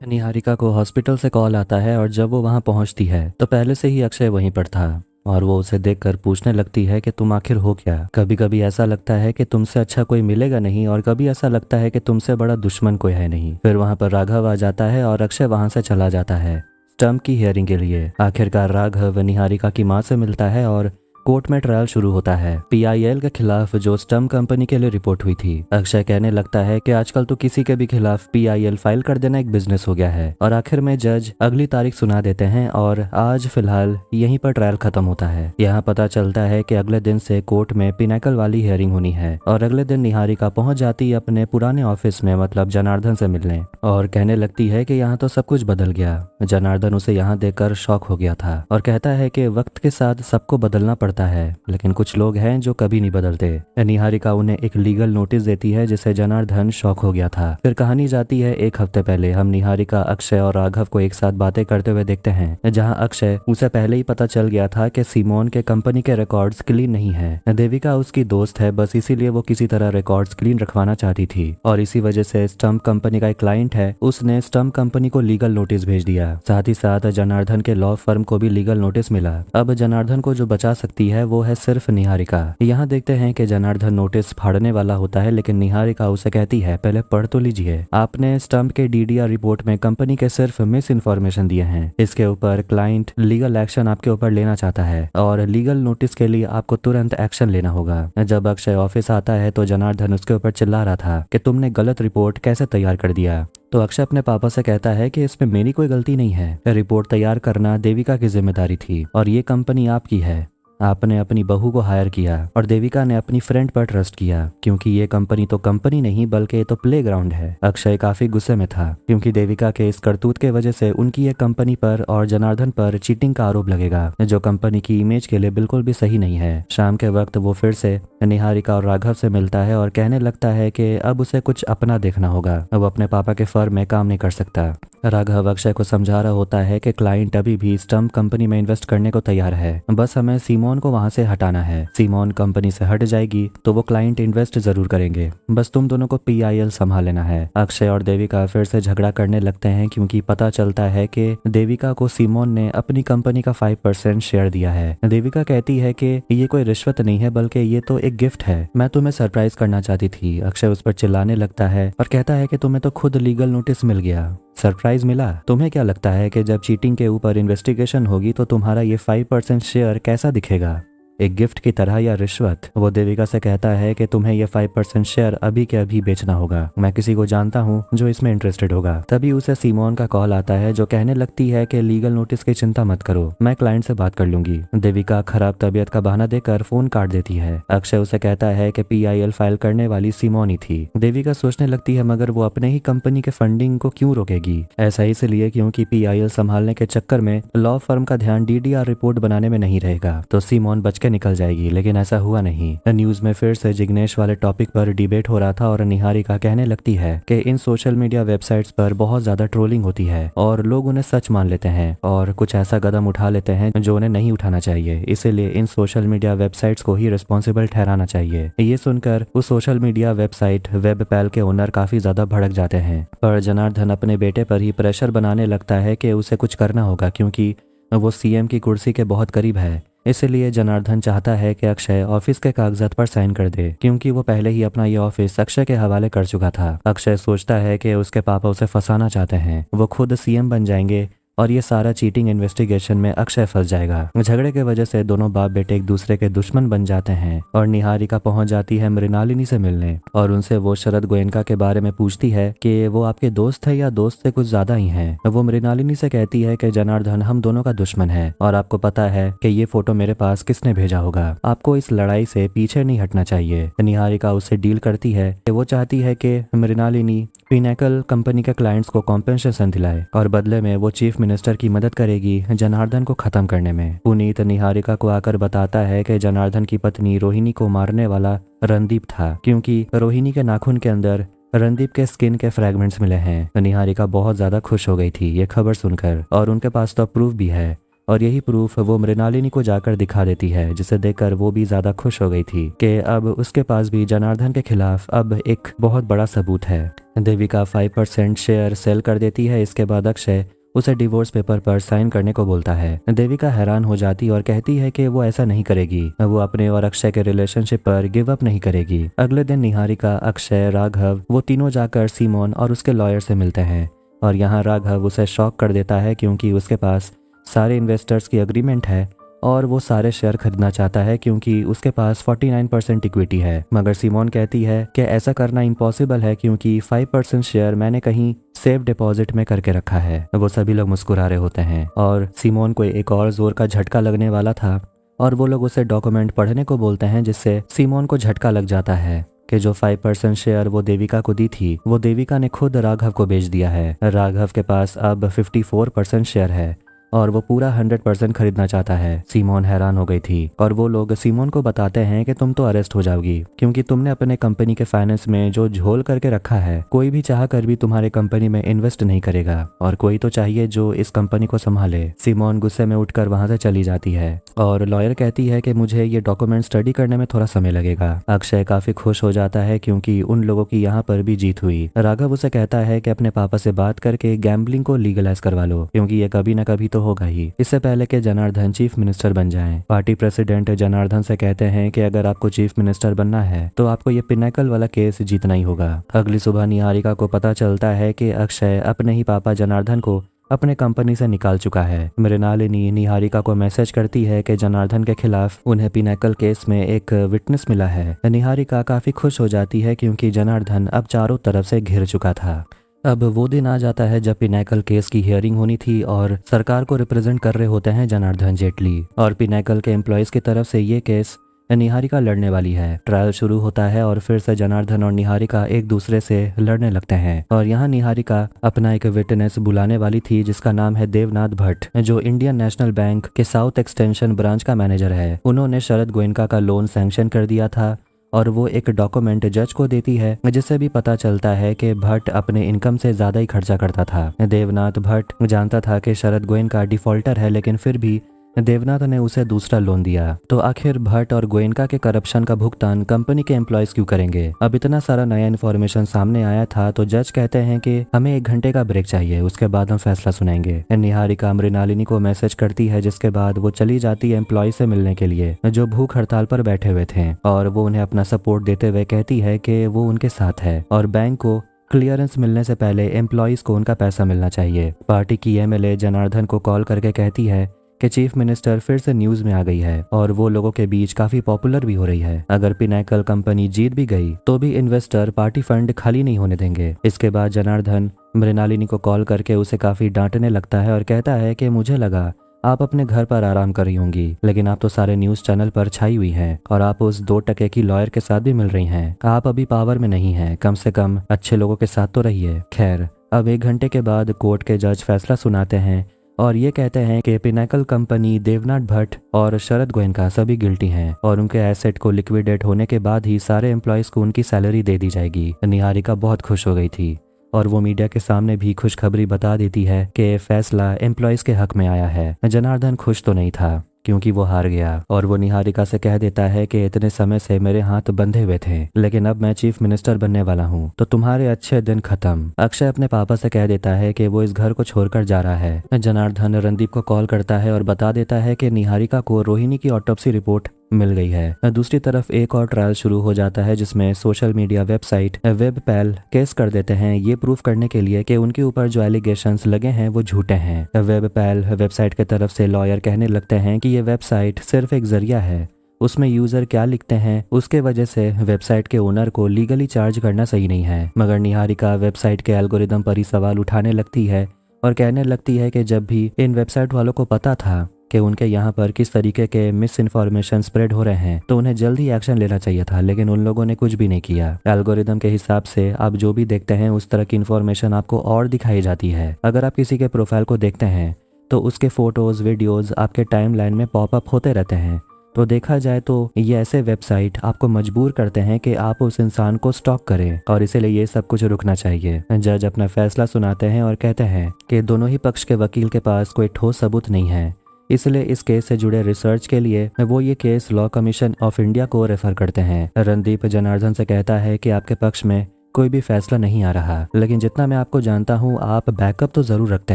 S1: निहारिका को हॉस्पिटल से कॉल आता है और जब वो वहां पहुंचती है तो पहले से ही अक्षय वहीं पर था और वो उसे देखकर पूछने लगती है कि तुम आखिर हो क्या। कभी कभी ऐसा लगता है कि तुमसे अच्छा कोई मिलेगा नहीं और कभी ऐसा लगता है कि तुमसे बड़ा दुश्मन कोई है नहीं। फिर वहां पर राघव आ जाता है और अक्षय वहां से चला जाता है स्टंप की हियरिंग के लिए। आखिरकार राघव निहारिका की माँ से मिलता है और कोर्ट में ट्रायल शुरू होता है PIL के खिलाफ जो स्टंप कंपनी के लिए रिपोर्ट हुई थी। अक्षय कहने लगता है कि आजकल तो किसी के भी खिलाफ PIL फाइल कर देना एक बिजनेस हो गया है और आखिर में जज अगली तारीख सुना देते हैं और आज फिलहाल यहीं पर ट्रायल खत्म होता है। यहाँ पता चलता है कि अगले दिन से कोर्ट में पिनाकल वाली हियरिंग होनी है और अगले दिन निहारिका पहुंच जाती है अपने पुराने ऑफिस में मतलब जनार्दन से मिलने और कहने लगती है कि यहाँ तो सब कुछ बदल गया। जनार्दन उसे यहाँ देखकर शॉक हो गया था और कहता है कि वक्त के साथ सबको बदलना पड़ता पड़ता है, लेकिन कुछ लोग हैं जो कभी नहीं बदलते। निहारिका उन्हें एक लीगल नोटिस देती है जिससे जनार्दन शॉक हो गया था। फिर कहानी जाती है एक हफ्ते पहले। हम निहारिका, अक्षय और राघव को एक साथ बातें करते हुए देखते हैं, जहाँ अक्षय उसे पहले ही पता चल गया था कि सिमोन के कंपनी के रिकॉर्ड्स क्लीन नहीं है। देविका उसकी दोस्त है, बस इसीलिए वो किसी तरह रिकॉर्ड्स क्लीन रखवाना चाहती थी और इसी वजह से स्टम्प कंपनी का एक क्लाइंट है, उसने स्टम्प कंपनी को लीगल नोटिस भेज दिया। साथ ही साथ जनार्दन के लॉ फर्म को भी लीगल नोटिस मिला। अब जनार्दन को जो बचा सकती है वो है सिर्फ निहारिका। यहाँ देखते हैं कि जनार्दन नोटिस फाड़ने वाला होता है, लेकिन निहारिका उसे कहती है पहले पढ़ तो लीजिए, आपने स्टम्प के डीडीआर रिपोर्ट में कंपनी के सिर्फ मिस इन्फॉर्मेशन दिए हैं। इसके ऊपर क्लाइंट लीगल एक्शन आपके ऊपर लेना चाहता है और लीगल नोटिस के लिए आपको तुरंत एक्शन लेना होगा। जब अक्षय ऑफिस आता है तो जनार्दन उसके ऊपर चिल्ला रहा था कि तुमने गलत रिपोर्ट कैसे तैयार कर दिया। तो अक्षय अपने पापा से कहता है कि इसमें मेरी कोई गलती नहीं है, रिपोर्ट तैयार करना देविका की जिम्मेदारी थी और ये कंपनी आपकी है। आपने अपनी बहू को हायर किया और देविका ने अपनी फ्रेंड पर ट्रस्ट किया, क्योंकि ये कंपनी तो कंपनी नहीं बल्कि ये तो प्लेग्राउंड है। अक्षय काफी गुस्से में था क्योंकि देविका के इस करतूत के वजह से उनकी ये कंपनी पर और जनार्दन पर चीटिंग का आरोप लगेगा, जो कंपनी की इमेज के लिए बिल्कुल भी सही नहीं है। शाम के वक्त वो फिर से निहारिका और राघव से मिलता है और कहने लगता है कि अब उसे कुछ अपना देखना होगा, वो अपने पापा के फर्म में काम नहीं कर सकता। राघव अक्षय को समझा रहा होता है कि क्लाइंट अभी भी स्टम्प कंपनी में इन्वेस्ट करने को तैयार है, बस हमें सिमोन को वहां से हटाना है। सिमोन कंपनी से हट जाएगी तो वो क्लाइंट इन्वेस्ट जरूर करेंगे, बस तुम दोनों को PIL संभाल लेना है। अक्षय और देविका फिर से झगड़ा करने लगते हैं क्योंकि पता चलता है कि देविका को सिमोन ने अपनी कंपनी का 5% शेयर दिया है। देविका कहती है कि ये कोई रिश्वत नहीं है बल्कि ये तो एक गिफ्ट है, मैं तुम्हें सरप्राइज करना चाहती थी। अक्षय उस पर चिल्लाने लगता है और कहता है कि तुम्हें तो खुद लीगल नोटिस मिल गया, सरप्राइज मिला। तुम्हें क्या लगता है कि जब चीटिंग के ऊपर इन्वेस्टिगेशन होगी तो तुम्हारा ये 5% शेयर कैसा दिखेगा, एक गिफ्ट की तरह या रिश्वत? वो देविका से कहता है कि तुम्हें ये 5% शेयर अभी के अभी बेचना होगा, मैं किसी को जानता हूँ जो इसमें इंटरेस्टेड होगा। तभी उसे सिमोन का कॉल आता है जो कहने लगती है कि लीगल नोटिस की चिंता मत करो, मैं क्लाइंट से बात कर लूंगी। देविका खराब तबीयत का बहाना देकर फोन काट देती है। अक्षय उसे कहता है कि PIL फाइल करने वाली सिमोन ही थी। देविका सोचने लगती है मगर वो अपने ही कंपनी के फंडिंग को क्यों रोकेगी? ऐसा इसलिए क्योंकि PIL संभालने के चक्कर में लॉ फर्म का ध्यान DDR रिपोर्ट बनाने में नहीं रहेगा, तो सिमोन बच के निकल जाएगी। लेकिन ऐसा हुआ नहीं। न्यूज में फिर से जिग्नेश वाले टॉपिक पर डिबेट हो रहा था और निहारिका कहने लगती है कि इन सोशल मीडिया वेबसाइट्स पर बहुत ज्यादा ट्रोलिंग होती है और लोग उन्हें सच मान लेते हैं और कुछ ऐसा कदम उठा लेते हैं जो उन्हें नहीं उठाना चाहिए, इसीलिए इन सोशल मीडिया वेबसाइट्स को ही रिस्पॉन्सिबल ठहराना चाहिए। ये सुनकर उस सोशल मीडिया वेबसाइट वेबपैल के ओनर काफी ज्यादा भड़क जाते हैं, पर जनार्दन अपने बेटे पर ही प्रेशर बनाने लगता है कि उसे कुछ करना होगा क्योंकि वो CM की कुर्सी के बहुत करीब है। इसलिए जनार्दन चाहता है कि अक्षय ऑफिस के कागजात पर साइन कर दे, क्योंकि वो पहले ही अपना ये ऑफिस अक्षय के हवाले कर चुका था। अक्षय सोचता है कि उसके पापा उसे फंसाना चाहते हैं, वो खुद CM बन जाएंगे और ये सारा चीटिंग इन्वेस्टिगेशन में अक्षय फंस जाएगा। झगड़े के वजह से दोनों बाप बेटे एक दूसरे के दुश्मन बन जाते हैं और निहारिका पहुंच जाती है मृणालिनी से मिलने और उनसे वो शरद गोयनका के बारे में पूछती है कि वो आपके दोस्त है या दोस्त से कुछ ज्यादा ही हैं। वो मृणालिनी से कहती है कि जनार्दन हम दोनों का दुश्मन है और आपको पता है कि ये फोटो मेरे पास किसने भेजा होगा, आपको इस लड़ाई से पीछे नहीं हटना चाहिए। निहारिका उससे डील करती है कि वो चाहती है कि मृणालिनी पिनेकल कंपनी के क्लाइंट्स को कॉम्पेंसेशन दिलाए और बदले में वो चीफ मिनिस्टर की मदद करेगी जनार्दन को खत्म करने में। पुनीत निहारिका को आकर बताता है कि जनार्दन की पत्नी रोहिणी को मारने वाला रणदीप था, क्योंकि रोहिणी के नाखून के अंदर रणदीप के स्किन के फ्रैगमेंट्स मिले हैं। निहारिका बहुत ज्यादा खुश हो गई थी ये खबर सुनकर और उनके पास तो प्रूफ भी है और यही प्रूफ वो मृणालिनी को जाकर दिखा देती है, जिसे देखकर वो भी ज्यादा खुश हो गई थी कि अब उसके पास भी जनार्दन के खिलाफ अब एक बहुत बड़ा सबूत है। देविका 5% शेयर सेल कर देती है। इसके बाद अक्षय उसे डिवोर्स पेपर पर साइन करने को बोलता है। देविका हैरान हो जाती और कहती है कि वो ऐसा नहीं करेगी, वो अपने और अक्षय के रिलेशनशिप पर गिव अप नहीं करेगी। अगले दिन निहारिका, अक्षय, राघव वो तीनों जाकर सिमोन और उसके लॉयर से मिलते हैं और यहाँ राघव उसे शॉक कर देता है क्योंकि उसके पास सारे इन्वेस्टर्स की एग्रीमेंट है और वो सारे शेयर खरीदना चाहता है क्योंकि उसके पास 49% इक्विटी है। मगर सिमोन कहती है कि ऐसा करना इम्पॉसिबल है क्योंकि 5% शेयर मैंने कहीं सेफ डिपॉजिट में करके रखा है। वो सभी लोग मुस्कुरा रहे होते हैं और सिमोन को एक और जोर का झटका लगने वाला था और वो लोग उसे डॉक्यूमेंट पढ़ने को बोलते हैं, जिससे सिमोन को झटका लग जाता है कि जो 5% शेयर वो देविका को दी थी वो देविका ने खुद राघव को बेच दिया है। राघव के पास अब 54% शेयर है और वो पूरा 100% खरीदना चाहता है। सिमोन हैरान हो गई थी और वो लोग सिमोन को बताते हैं कि तुम तो अरेस्ट हो जाओगी क्योंकि तुमने अपने कंपनी के फाइनेंस में जो झोल करके रखा है, कोई भी चाह कर भी तुम्हारे कंपनी में इन्वेस्ट नहीं करेगा और कोई तो चाहिए जो इस कंपनी को संभाले। सिमोन गुस्से में उठकर वहां से चली जाती है और लॉयर कहती है कि मुझे ये डॉक्यूमेंट स्टडी करने में थोड़ा समय लगेगा। अक्षय काफी खुश हो जाता है क्योंकि उन लोगों की यहाँ पर भी जीत हुई। राघव उसे कहता है कि अपने पापा से बात करके गैम्बलिंग को लीगलाइज करवा लो क्योंकि ये कभी न कभी तो होगा ही, इससे पहले कि जनार्दन चीफ मिनिस्टर बन जाएं। पार्टी प्रेसिडेंट जनार्दन से कहते हैं कि अगर आपको चीफ मिनिस्टर बनना है तो आपको ये पिनाकल वाला केस जीतना ही होगा। अगली सुबह निहारिका को पता चलता है कि अक्षय अपने ही पापा जनार्दन को अपने कंपनी से निकाल चुका है। मृणालिनी निहारिका को मैसेज करती है कि जनार्दन के खिलाफ उन्हें पिनाकल केस में एक विटनेस मिला है। निहारिका काफी खुश हो जाती है क्योंकि जनार्दन अब चारों तरफ से घिर चुका था। अब वो दिन आ जाता है जब पिनाकल केस की हियरिंग होनी थी और सरकार को रिप्रेजेंट कर रहे होते हैं जनार्दन जेटली और पिनाकल के एम्प्लॉयज की तरफ से ये केस निहारिका लड़ने वाली है। ट्रायल शुरू होता है और फिर से जनार्दन और निहारिका एक दूसरे से लड़ने लगते हैं और यहाँ निहारिका अपना एक विटनेस बुलाने वाली थी जिसका नाम है देवनाथ भट्ट, जो इंडियन नेशनल बैंक के साउथ एक्सटेंशन ब्रांच का मैनेजर है। उन्होंने शरद गोयनका का लोन सैंक्शन कर दिया था और वो एक डॉक्यूमेंट जज को देती है जिससे भी पता चलता है कि भट्ट अपने इनकम से ज्यादा ही खर्चा करता था। देवनाथ भट्ट जानता था कि शरद गोयनका डिफॉल्टर है लेकिन फिर भी देवनाथ ने उसे दूसरा लोन दिया। तो आखिर भट्ट और गोयनका के करप्शन का भुगतान कंपनी के एम्प्लॉयज क्यों करेंगे? अब इतना सारा नया इन्फॉर्मेशन सामने आया था तो जज कहते हैं कि हमें 1 घंटे का ब्रेक चाहिए, उसके बाद हम फैसला सुनाएंगे। निहारिका मृणालिनी को मैसेज करती है जिसके बाद वो चली जाती है एम्प्लॉय से मिलने के लिए जो भूख हड़ताल पर बैठे हुए थे और वो उन्हें अपना सपोर्ट देते हुए कहती है कि वो उनके साथ है और बैंक को क्लियरेंस मिलने से पहले एम्प्लॉयज को उनका पैसा मिलना चाहिए। पार्टी की एमएलए जनार्दन को कॉल करके कहती है कि चीफ मिनिस्टर फिर से न्यूज में आ गई है और वो लोगों के बीच काफी पॉपुलर भी हो रही है। अगर पिनाकल कंपनी जीत भी गई तो भी इन्वेस्टर पार्टी फंड खाली नहीं होने देंगे। इसके बाद जनार्दन मृणालिनी को कॉल करके उसे काफी डांटने लगता है और कहता है कि मुझे लगा आप अपने घर पर आराम कर रही होंगी लेकिन आप तो सारे न्यूज चैनल पर छाई हुई हैं और आप उस 2 टके की लॉयर के साथ भी मिल रही हैं। आप अभी पावर में नहीं हैं, कम से कम अच्छे लोगों के साथ तो रहिए। खैर, अब 1 घंटे के बाद कोर्ट के जज फैसला सुनाते हैं और ये कहते हैं कि पिनाकल कंपनी, देवनाथ भट्ट और शरद गोयनका सभी गिल्टी हैं और उनके एसेट को लिक्विडेट होने के बाद ही सारे एम्प्लॉयज को उनकी सैलरी दे दी जाएगी। निहारिका बहुत खुश हो गई थी और वो मीडिया के सामने भी खुशखबरी बता देती है कि फैसला एम्प्लॉयज के हक में आया है। जनार्दन खुश तो नहीं था क्योंकि वो हार गया और वो निहारिका से कह देता है कि इतने समय से मेरे हाथ बंधे हुए थे लेकिन अब मैं चीफ मिनिस्टर बनने वाला हूँ तो तुम्हारे अच्छे दिन खत्म। अक्षय अपने पापा से कह देता है कि वो इस घर को छोड़कर जा रहा है। जनार्दन रणदीप को कॉल करता है और बता देता है कि निहारिका को रोहिणी की ऑटोप्सी रिपोर्ट मिल गई है। दूसरी तरफ एक और ट्रायल शुरू हो जाता है जिसमें सोशल मीडिया वेबसाइट वेबपैल केस कर देते हैं ये प्रूफ करने के लिए कि उनके ऊपर जो एलिगेशंस लगे हैं वो झूठे हैं। वेबपैल वेबसाइट की तरफ से लॉयर कहने लगते हैं कि ये वेबसाइट सिर्फ एक जरिया है, उसमें यूजर क्या लिखते हैं उसके वजह से वेबसाइट के ओनर को लीगली चार्ज करना सही नहीं है। मगर निहारिका वेबसाइट के एल्गोरिदम पर ही सवाल उठाने लगती है और कहने लगती है कि जब भी इन वेबसाइट वालों को पता था कि उनके यहाँ पर किस तरीके के मिस इन्फॉर्मेशन स्प्रेड हो रहे हैं तो उन्हें जल्द ही एक्शन लेना चाहिए था, लेकिन उन लोगों ने कुछ भी नहीं किया। एल्गोरिदम के हिसाब से आप जो भी देखते हैं उस तरह की इन्फॉर्मेशन आपको और दिखाई जाती है। अगर आप किसी के प्रोफाइल को देखते हैं तो उसके फोटोज वीडियोज आपके टाइमलाइन में पॉपअप होते रहते हैं। तो देखा जाए तो ये ऐसे वेबसाइट आपको मजबूर करते हैं कि आप उस इंसान को स्टॉक करें और इसीलिए ये सब कुछ रुकना चाहिए। जज अपना फैसला सुनाते हैं और कहते हैं कि दोनों ही पक्ष के वकील के पास कोई ठोस सबूत नहीं है, इसलिए इस केस से जुड़े रिसर्च के लिए वो ये case law commission of India को रेफर करते हैं। रणदीप जनार्दन से कहता है कि आपके पक्ष में कोई भी फैसला नहीं आ रहा, लेकिन जितना मैं आपको जानता हूँ आप बैकअप तो जरूर रखते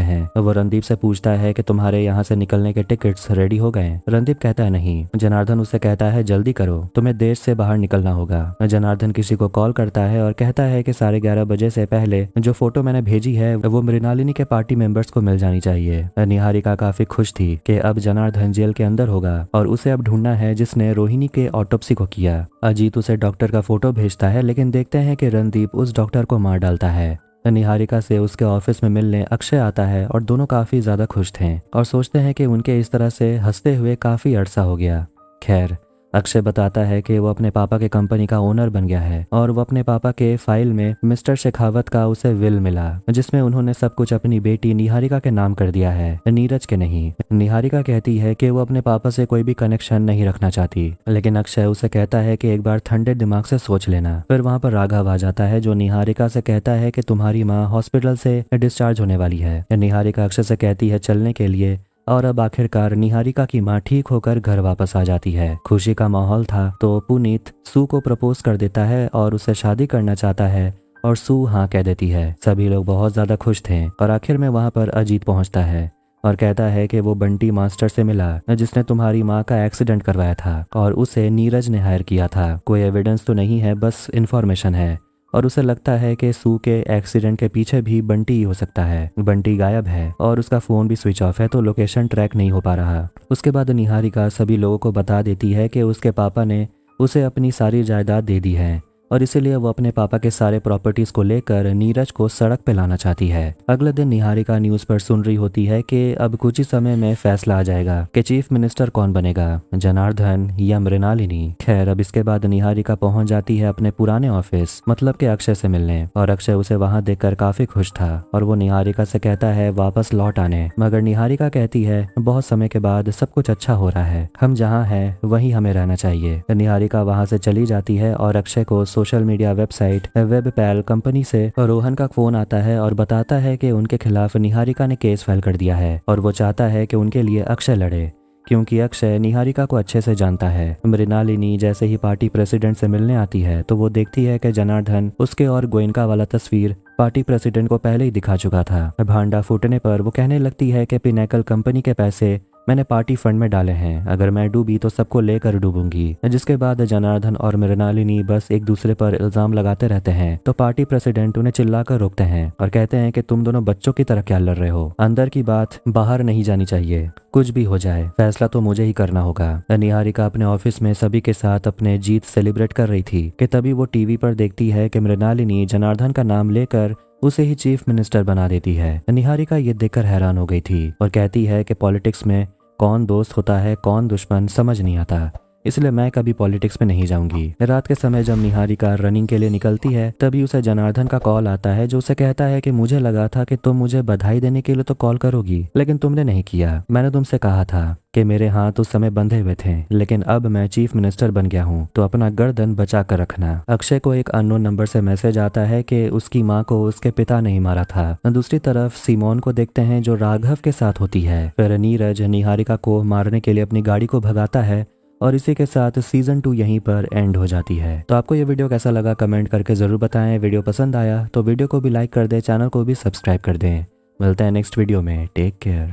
S1: हैं। वो रणदीप से पूछता है कि तुम्हारे यहाँ से निकलने के टिकट्स रेडी हो गए? रणदीप कहता है नहीं। जनार्दन उससे कहता है जल्दी करो, तुम्हें देश से बाहर निकलना होगा। जनार्दन किसी को कॉल करता है और कहता है कि 11:30 बजे से पहले जो फोटो मैंने भेजी है वो मृणालिनी के पार्टी मेंबर्स को मिल जानी चाहिए। निहारिका काफी खुश थी कि अब जनार्दन जेल के अंदर होगा और उसे अब ढूंढना है जिसने रोहिणी के ऑटोप्सी को किया। अजीत उसे डॉक्टर का फोटो भेजता है लेकिन देखते हैं कि रणदीप उस डॉक्टर को मार डालता है। निहारिका से उसके ऑफिस में मिलने अक्षय आता है और दोनों काफी ज्यादा खुश थे और सोचते हैं कि उनके इस तरह से हंसते हुए काफी अरसा हो गया। खैर, अक्षय बताता है कि वो अपने पापा के कंपनी का ओनर बन गया है और वो अपने पापा के फाइल में मिस्टर शेखावत का उसे विल मिला, जिसमें उन्होंने सब कुछ अपनी बेटी निहारिका के नाम कर दिया है, नीरज के नहीं। निहारिका कहती है कि वो अपने पापा से कोई भी कनेक्शन नहीं रखना चाहती, लेकिन अक्षय उसे कहता है कि एक बार ठंडे दिमाग से सोच लेना। फिर वहाँ पर राघव आ जाता है जो निहारिका से कहता है कि तुम्हारी माँ हॉस्पिटल से डिस्चार्ज होने वाली है। निहारिका अक्षय से कहती है चलने के लिए और अब आखिरकार निहारिका की मां ठीक होकर घर वापस आ जाती है। खुशी का माहौल था तो पुनीत सू को प्रपोज कर देता है और उससे शादी करना चाहता है और सू हाँ कह देती है। सभी लोग बहुत ज्यादा खुश थे और आखिर में वहां पर अजीत पहुंचता है और कहता है कि वो बंटी मास्टर से मिला जिसने तुम्हारी माँ का एक्सीडेंट करवाया था और उसे नीरज ने हायर किया था। कोई एविडेंस तो नहीं है, बस इन्फॉर्मेशन है और उसे लगता है कि सू के एक्सीडेंट के पीछे भी बंटी ही हो सकता है। बंटी गायब है और उसका फोन भी स्विच ऑफ है तो लोकेशन ट्रैक नहीं हो पा रहा। उसके बाद निहारिका सभी लोगों को बता देती है कि उसके पापा ने उसे अपनी सारी जायदाद दे दी है और इसीलिए वो अपने पापा के सारे प्रॉपर्टीज को लेकर नीरज को सड़क पे लाना चाहती है। अगले दिन निहारिका न्यूज पर सुन रही होती है कि अब कुछ ही समय में फैसला आ जाएगा कि चीफ मिनिस्टर कौन बनेगा, जनार्दन या मृणालिनी। खैर अब इसके बाद निहारिका पहुंच जाती है अपने पुराने ऑफिस मतलब के अक्षय से मिलने और अक्षय उसे वहां देखकर काफी खुश था और वो निहारिका से कहता है वापस लौट आने, मगर निहारिका कहती है बहुत समय के बाद सब कुछ अच्छा हो रहा है, हम जहाँ हैं वहीं हमें रहना चाहिए। निहारिका वहां से चली जाती है और अक्षय को सोशल मीडिया वेबसाइट वेबपैल कंपनी से रोहन का फोन आता है और बताता है कि उनके खिलाफ निहारिका ने केस फाइल कर दिया है और वो चाहता है कि उनके लिए अक्षय लड़े क्योंकि अक्षय निहारिका को अच्छे से जानता है। मृणालिनी जैसे ही पार्टी प्रेसिडेंट से मिलने आती है तो वो देखती है कि जनार्दन उसके और गोयनका वाला तस्वीर पार्टी प्रेसिडेंट को पहले ही दिखा चुका था। भांडा फूटने पर वो कहने लगती है कि पिनेकल कंपनी के पैसे मैंने पार्टी फंड में डाले हैं, अगर मैं डूबी तो सबको लेकर डूबूंगी। जिसके बाद जनार्दन और मृणालिनी बस एक दूसरे पर इल्जाम लगाते रहते हैं तो पार्टी प्रेसिडेंट उन्हें चिल्लाकर रोकते हैं और कहते हैं कि तुम दोनों बच्चों की तरह क्या लड़ रहे हो, अंदर की बात बाहर नहीं जानी चाहिए, कुछ भी हो जाए फैसला तो मुझे ही करना होगा। निहारिका अपने ऑफिस में सभी के साथ अपने जीत सेलिब्रेट कर रही थी कि तभी वो टीवी पर देखती है कि मृणालिनी जनार्दन का नाम लेकर उसे ही चीफ मिनिस्टर बना देती है। निहारिका ये देखकर हैरान हो गई थी और कहती है कि पॉलिटिक्स में कौन दोस्त होता है कौन दुश्मन समझ नहीं आता, इसलिए मैं कभी पॉलिटिक्स में नहीं जाऊंगी। रात के समय जब निहारिका रनिंग के लिए निकलती है तभी उसे जनार्दन का कॉल आता है जो उसे कहता है कि मुझे लगा था कि तुम मुझे बधाई देने के लिए तो कॉल करोगी लेकिन तुमने नहीं किया। मैंने तुमसे कहा था कि मेरे हाथ उस समय बंधे हुए थे, लेकिन अब मैं चीफ मिनिस्टर बन गया हूँ तो अपना गर्दन बचा कर रखना। अक्षय को एक अननोन नंबर से मैसेज आता है कि उसकी माँ को उसके पिता नहीं मारा था। दूसरी तरफ सिमोन को देखते हैं जो राघव के साथ होती है। फिर नीरज निहारिका को मारने के लिए अपनी गाड़ी को भगाता है और इसी के साथ सीजन 2 यहीं पर एंड हो जाती है। तो आपको ये वीडियो कैसा लगा कमेंट करके जरूर बताएं। वीडियो पसंद आया तो वीडियो को भी लाइक कर दें, चैनल को भी सब्सक्राइब कर दें। मिलते हैं नेक्स्ट वीडियो में, टेक केयर।